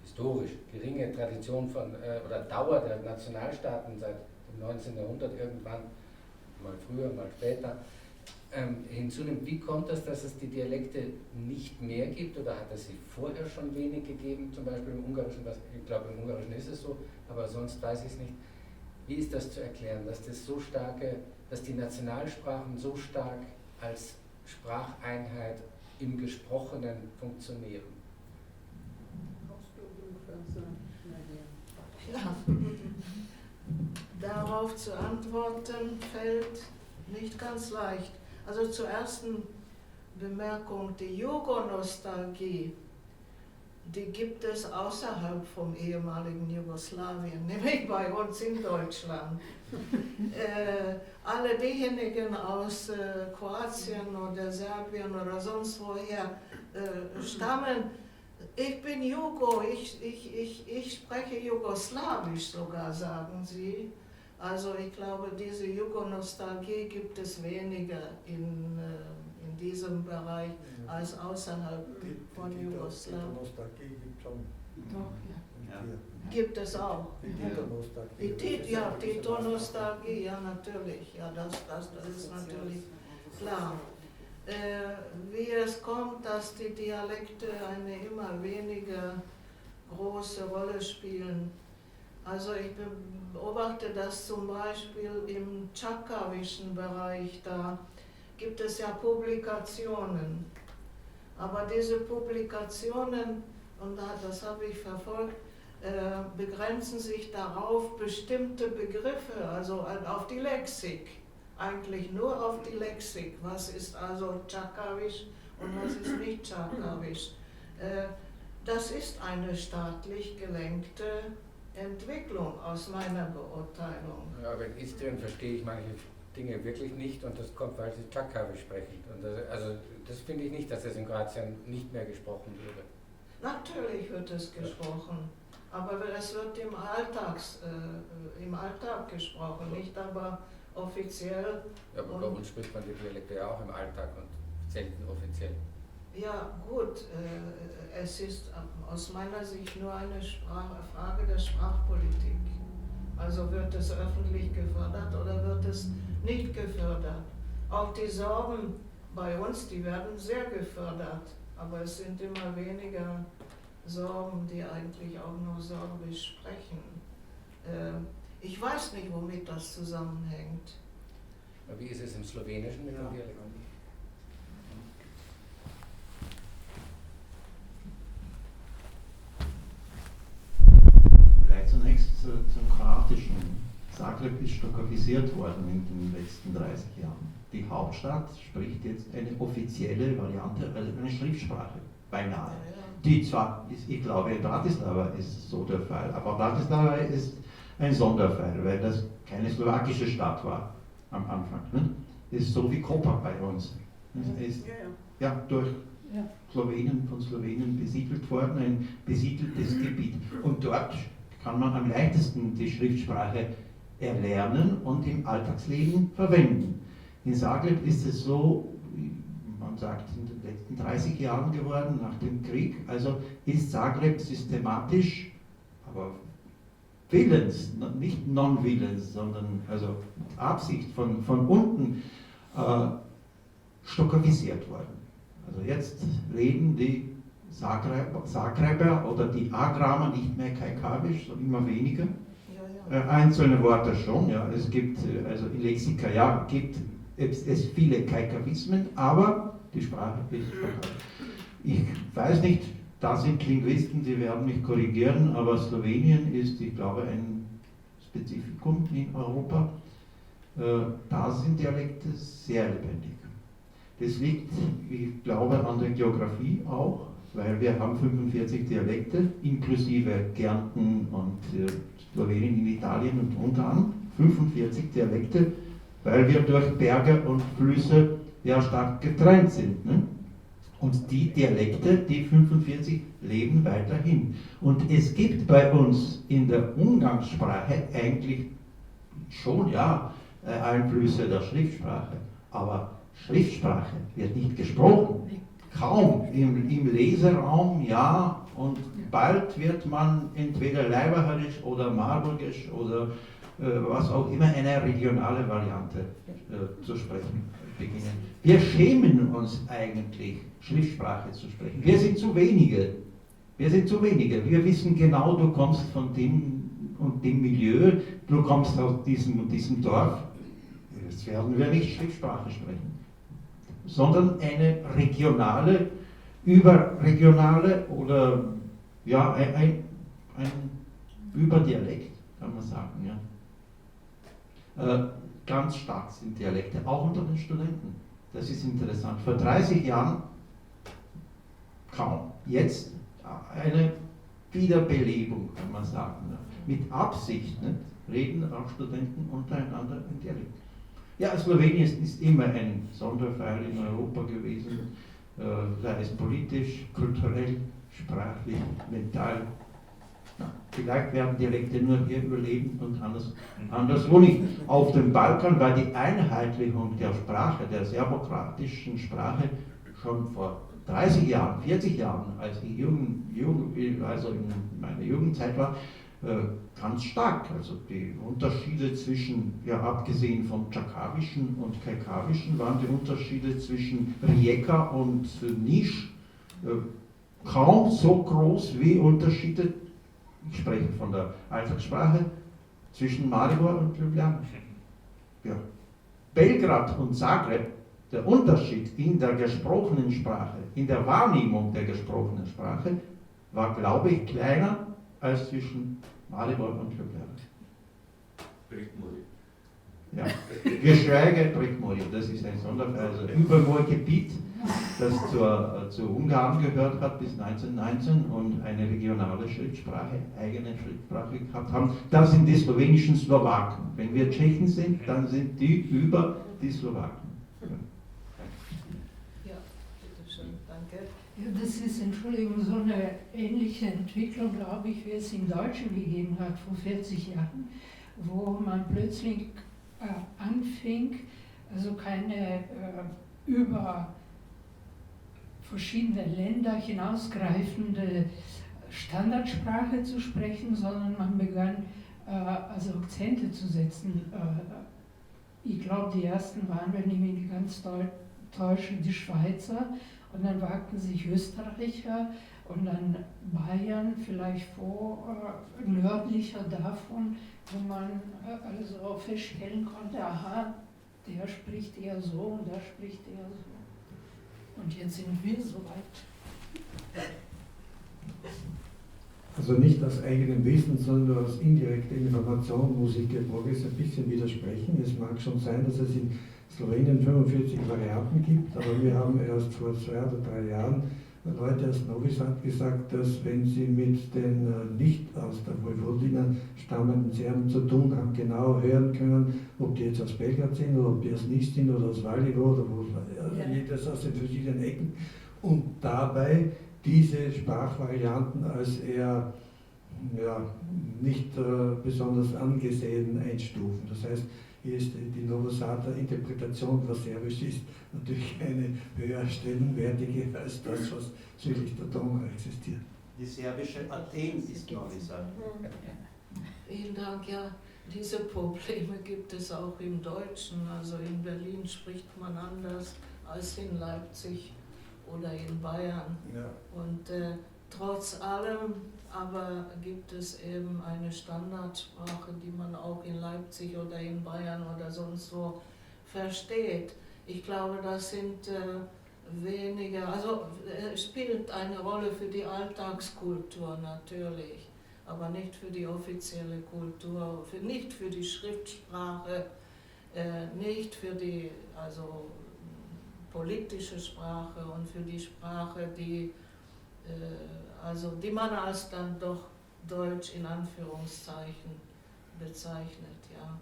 historisch geringe Tradition oder Dauer der Nationalstaaten seit dem 19. Jahrhundert irgendwann, mal früher, mal später, hinzunimmt, wie kommt es, dass es die Dialekte nicht mehr gibt, oder hat es sie vorher schon wenig gegeben, zum Beispiel im Ungarischen, ich glaube im Ungarischen ist es so, aber sonst weiß ich es nicht. Wie ist das zu erklären, dass dass die Nationalsprachen so stark als Spracheinheit im Gesprochenen funktionieren? Ja. Darauf zu antworten fällt nicht ganz leicht. Also zur ersten Bemerkung, die Jugonostalgie, die gibt es außerhalb vom ehemaligen Jugoslawien, nämlich bei uns in Deutschland. Alle diejenigen aus Kroatien oder Serbien oder sonst woher stammen, ich bin Jugo, ich spreche Jugoslawisch sogar, sagen sie. Also ich glaube, diese Jugonostalgie gibt es weniger in diesem Bereich als außerhalb von Jugoslawien. Die Nostalgie gibt es schon. Doch, ja. Gibt es auch. Die Tito-Nostalgie, ja natürlich, ja, das ist natürlich klar. Wie es kommt, dass die Dialekte eine immer weniger große Rolle spielen. Also ich beobachte das zum Beispiel im tschakawischen Bereich, da gibt es ja Publikationen. Aber diese Publikationen, und das habe ich verfolgt, begrenzen sich darauf bestimmte Begriffe, also auf die Lexik. Eigentlich nur auf die Lexik. Was ist also tschakawisch und was ist nicht tschakawisch? Das ist eine staatlich gelenkte Entwicklung aus meiner Beurteilung. Ja, aber in Istrien verstehe ich manche Dinge wirklich nicht, und das kommt, weil sie Čakavisch sprechen. Und das finde ich nicht, dass das in Kroatien nicht mehr gesprochen würde. Natürlich wird es gesprochen, aber es wird im Alltag gesprochen, nicht aber offiziell. Ja, aber bei uns spricht man die Dialekte ja auch im Alltag und selten offiziell. Ja, gut, es ist aus meiner Sicht nur eine Frage der Sprachpolitik. Also wird es öffentlich gefördert oder wird es nicht gefördert? Auch die Sorben bei uns, die werden sehr gefördert, aber es sind immer weniger Sorben, die eigentlich auch nur Sorbisch sprechen. Ich weiß nicht, womit das zusammenhängt. Wie ist es im Slowenischen mit dem Dialekt? Vielleicht zunächst zum Kroatischen. Zagreb ist stockifisiert worden in den letzten 30 Jahren. Die Hauptstadt spricht jetzt eine offizielle Variante, also eine Schriftsprache, beinahe. Die zwar, ich glaube, in Bratislava ist so der Fall, aber Bratislava ist ein Sonderfall, weil das keine slowakische Stadt war am Anfang. Ne? Ist so wie Koper bei uns. Es ist ja durch Slowenen, von Slowenen besiedelt worden, ein besiedeltes Gebiet. Und dort kann man am leichtesten die Schriftsprache erlernen und im Alltagsleben verwenden. In Zagreb ist es so, man sagt, in den letzten 30 Jahren geworden, nach dem Krieg, also ist Zagreb systematisch, aber willens, nicht non-willens, sondern also mit Absicht von unten stockifisiert worden. Also jetzt reden die Zagreber oder die Agramer nicht mehr Kaikavisch, sondern immer weniger. Einzelne Worte schon, ja. Es gibt, also in Lexika, ja, gibt es viele Kaikavismen, aber die Sprache ist lokal. Ich weiß nicht, da sind Linguisten, die werden mich korrigieren, aber Slowenien ist, ich glaube, ein Spezifikum in Europa. Da sind Dialekte sehr lebendig. Das liegt, ich glaube, an der Geografie auch, weil wir haben 45 Dialekte, inklusive Kärnten und Slowenien in Italien und Ungarn, 45 Dialekte, weil wir durch Berge und Flüsse ja stark getrennt sind. Ne? Und die Dialekte, die 45, leben weiterhin. Und es gibt bei uns in der Umgangssprache eigentlich schon ja Einflüsse der Schriftsprache, aber Schriftsprache wird nicht gesprochen. Kaum im Leseraum, ja, und bald wird man entweder Leibacherisch oder Marburgisch oder was auch immer, eine regionale Variante zu sprechen beginnen. Wir schämen uns eigentlich, Schriftsprache zu sprechen. Wir sind zu wenige. Wir wissen genau, du kommst von dem und dem Milieu, du kommst aus diesem und diesem Dorf. Jetzt werden wir nicht Schriftsprache sprechen, sondern eine regionale, überregionale oder ja, ein Überdialekt, kann man sagen. Ja. Ganz stark sind Dialekte, auch unter den Studenten. Das ist interessant. Vor 30 Jahren kaum. Jetzt eine Wiederbelebung, kann man sagen. Ja. Mit Absicht, ne, reden auch Studenten untereinander in Dialekt. Ja, Slowenien ist immer ein Sonderfall in Europa gewesen, sei es politisch, kulturell, sprachlich, mental. Ja, vielleicht werden Dialekte nur hier überleben und anderswo nicht. Auf dem Balkan war die Einheitlichung der Sprache, der serbokroatischen Sprache, schon vor 30 Jahren, 40 Jahren, als ich also in meiner Jugendzeit war, ganz stark. Also die Unterschiede zwischen, ja abgesehen vom Tschakawischen und Kaikawischen, waren die Unterschiede zwischen Rijeka und Niš kaum so groß wie Unterschiede, ich spreche von der Alltagssprache, zwischen Maribor und Ljubljana. Ja. Belgrad und Zagreb, der Unterschied in der gesprochenen Sprache, in der Wahrnehmung der gesprochenen Sprache, war, glaube ich, kleiner als zwischen Maribor und Ljubljana. Ja, geschweige Prekmurje, das ist ein Sonderfall. Also Übermoorgebiet, das zu Ungarn gehört hat bis 1919 und eine regionale Schriftsprache, eigene Schriftsprache gehabt haben. Das sind die slowenischen Slowaken. Wenn wir Tschechen sind, dann sind die über die Slowaken. Ja, schön, danke. Ja, das ist, Entschuldigung, so eine ähnliche Entwicklung, glaube ich, wie es im Deutschen gegeben hat vor 40 Jahren, wo man plötzlich anfing, also keine über verschiedene Länder hinausgreifende Standardsprache zu sprechen, sondern man begann also Akzente zu setzen. Ich glaube, die ersten waren, wenn ich mich nicht ganz täusche, die Schweizer, und dann wagten sich Österreicher und dann Bayern vielleicht nördlicher davon, wo man also feststellen konnte, aha, der spricht eher so und der spricht eher so. Und jetzt sind wir soweit. Also nicht aus eigenem Wissen, sondern aus indirekter Information muss ich Georges ein bisschen widersprechen. Es mag schon sein, dass es in Slowenien 45 Varianten gibt, aber wir haben erst vor 2 oder 3 Jahren Leute aus Novi Sad gesagt, dass wenn sie mit den nicht aus der Vojvodina stammenden Serben zu tun haben, genau hören können, ob die jetzt aus Belgrad sind oder ob die aus Nis sind oder aus Valjevo oder wo, jedes aus den verschiedenen Ecken, und dabei diese Sprachvarianten als eher nicht besonders angesehen einstufen. Das heißt, hier ist die Novosada Interpretation, was Serbisch ist, natürlich eine höher stellenwertige als das, was südlich der Donau existiert. Die serbische Athen ist Novi Sad. Vielen Dank. Ja, diese Probleme gibt es auch im Deutschen. Also in Berlin spricht man anders als in Leipzig oder in Bayern. Ja. Und trotz allem aber gibt es eben eine Standardsprache, die man auch in Leipzig oder in Bayern oder sonst wo versteht. Ich glaube, das sind weniger, also spielt eine Rolle für die Alltagskultur natürlich, aber nicht für die offizielle Kultur, nicht für die Schriftsprache, nicht für die politische Sprache und für die Sprache, die man als dann doch Deutsch in Anführungszeichen bezeichnet, ja.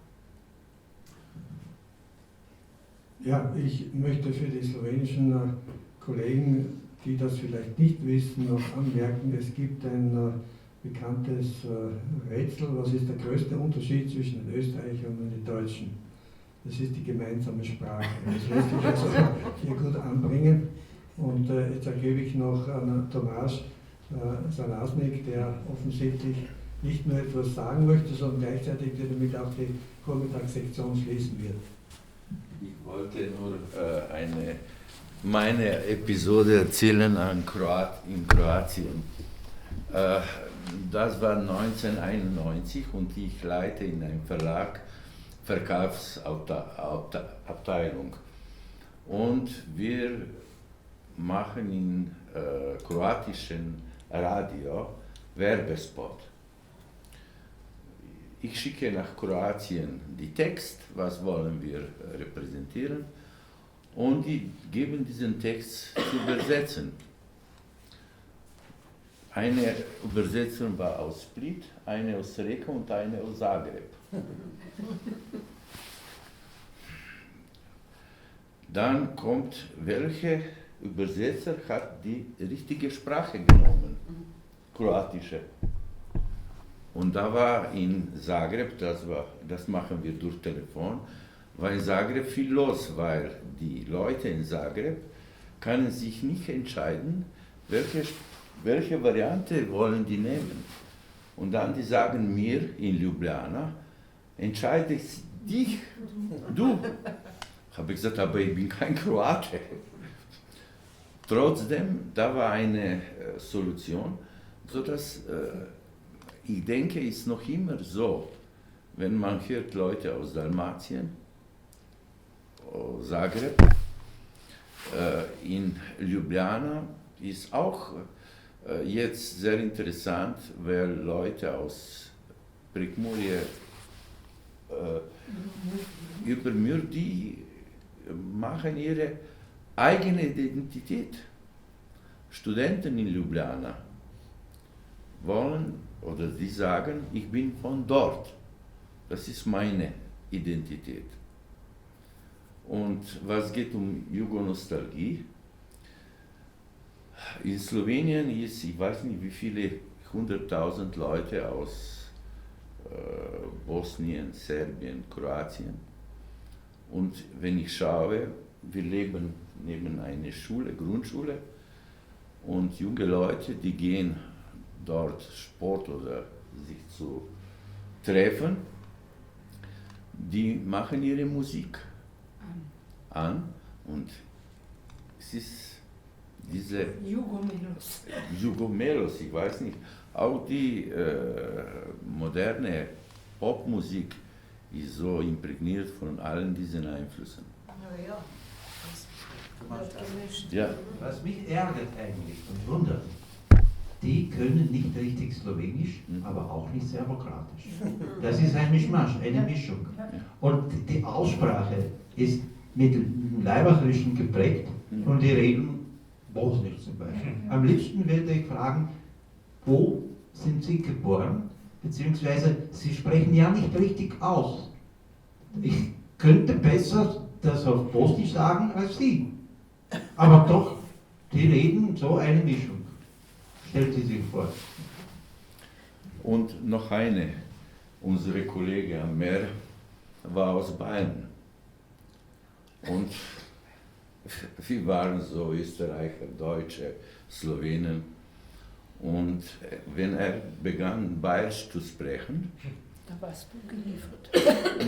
Ja, ich möchte für die slowenischen Kollegen, die das vielleicht nicht wissen, noch anmerken, es gibt ein bekanntes Rätsel, was ist der größte Unterschied zwischen den Österreichern und den Deutschen? Das ist die gemeinsame Sprache. Das lässt sich also hier gut anbringen. Und jetzt ergebe ich noch an Tomasz Salasnik, der offensichtlich nicht nur etwas sagen möchte, sondern gleichzeitig damit auch die Vormittagssektion schließen wird. Ich wollte nur meine Episode erzählen in Kroatien. Das war 1991 und ich leite in einem Verlag Verkaufsabteilung. Und wir machen in kroatischen Radio Werbespot. Ich schicke nach Kroatien die Text, was wollen wir repräsentieren, und die geben diesen Text zu übersetzen. Eine Übersetzung war aus Split, eine aus Rijeka und eine aus Zagreb. Dann kommt, welcher Übersetzer hat die richtige Sprache genommen, kroatische. Und da war in Zagreb, das machen wir durch Telefon, war in Zagreb viel los, weil die Leute in Zagreb können sich nicht entscheiden, welche Variante wollen die nehmen. Und dann die sagen mir in Ljubljana, entscheide dich, du. Habe ich gesagt, aber ich bin kein Kroate. Trotzdem, da war eine Solution, sodass ich denke, es ist noch immer so, wenn man hört Leute aus Dalmatien, Zagreb, in Ljubljana ist auch jetzt sehr interessant, weil Leute aus Prekmurje, über mir, die machen ihre eigene Identität. Studenten in Ljubljana wollen oder die sagen, ich bin von dort. Das ist meine Identität. Und was geht um Jugonostalgie? In Slowenien ist, ich weiß nicht wie viele 100.000 Leute aus Bosnien, Serbien, Kroatien. Und wenn ich schaue, wir leben neben einer Schule, Grundschule, und junge Leute, die gehen dort Sport oder sich zu treffen, die machen ihre Musik an und es ist diese Jugomelos, ich weiß nicht, auch die moderne Popmusik ist so imprägniert von allen diesen Einflüssen. Ja. Ja. Was mich ärgert eigentlich und wundert, die können nicht richtig Slowenisch, aber auch nicht Serbokratisch. Das ist ein Mischmasch, eine Mischung. Und die Aussprache ist mit dem Leibacherischen geprägt und die reden Bosnisch zum Beispiel. Am liebsten würde ich fragen, wo sind Sie geboren? Beziehungsweise Sie sprechen ja nicht richtig aus. Ich könnte besser das auf Bosnisch sagen als Sie. Aber doch, die reden so eine Mischung. Stellt sie sich vor. Und noch eine, unsere Kollegin am Meer war aus Bayern. Und wir waren so Österreicher, Deutsche, Slowenen. Und wenn er begann, Bayerisch zu sprechen, da warst du geliefert.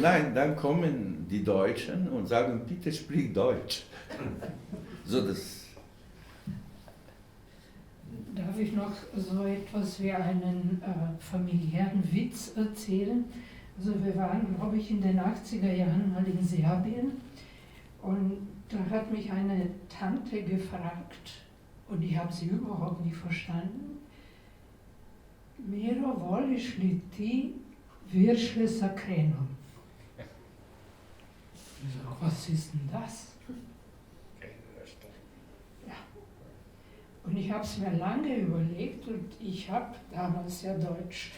Nein, dann kommen die Deutschen und sagen, bitte sprich Deutsch. So das. Darf ich noch so etwas wie einen familiären Witz erzählen? Also wir waren, glaube ich, in den 80er Jahren mal in Serbien und da hat mich eine Tante gefragt und ich habe sie überhaupt nicht verstanden. Miro, voliš li ti viršle sa krenom? Ich sage, was ist denn das? Ja. Und ich habe es mir lange überlegt und ich habe damals ja Deutsch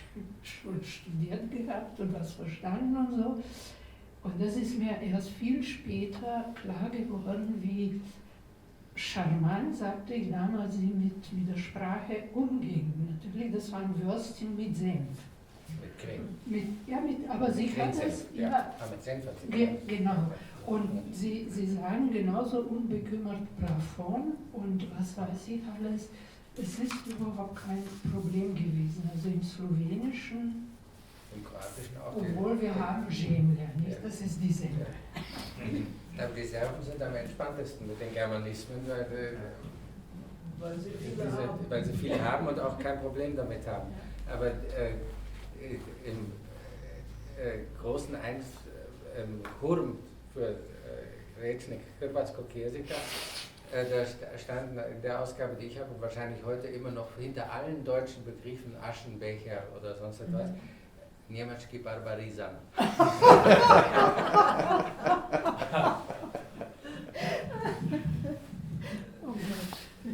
schon studiert gehabt und was verstanden und so. Und das ist mir erst viel später klar geworden, wie charmant, sagte ich damals, sie mit der Sprache umging. Natürlich, das waren Würstchen mit Senf. Mit Creme. Aber sie hat es, ja, mit Senf hat sie genau. Und sie sagen genauso unbekümmert Plafon und was weiß ich alles. Es ist überhaupt kein Problem gewesen. Also im Slowenischen, im Kroatischen auch. obwohl wir haben Žemlja, nicht? Das ist die Senf. Aber die Serben sind am entspanntesten mit den Germanismen, weil sie viele haben und auch kein Problem damit haben. Aber im großen Hurm für Rečnik Hrvatskog-Jezika, da stand in der Ausgabe, die ich habe, wahrscheinlich heute immer noch hinter allen deutschen Begriffen Aschenbecher oder sonst etwas, Njemački barbarizam.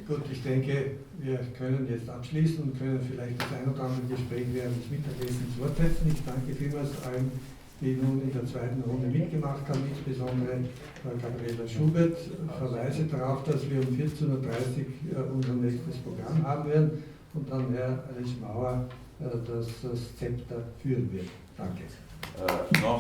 Gut, ich denke, wir können jetzt abschließen und können vielleicht das ein oder andere Gespräch während des Mittagessens fortsetzen. Ich danke vielmals allen, die nun in der zweiten Runde mitgemacht haben, insbesondere Frau Gabriela Schubert. Verweise darauf, dass wir um 14.30 Uhr unser nächstes Programm haben werden und dann Herr Rischmauer das Zepter führen wird. Danke. Noch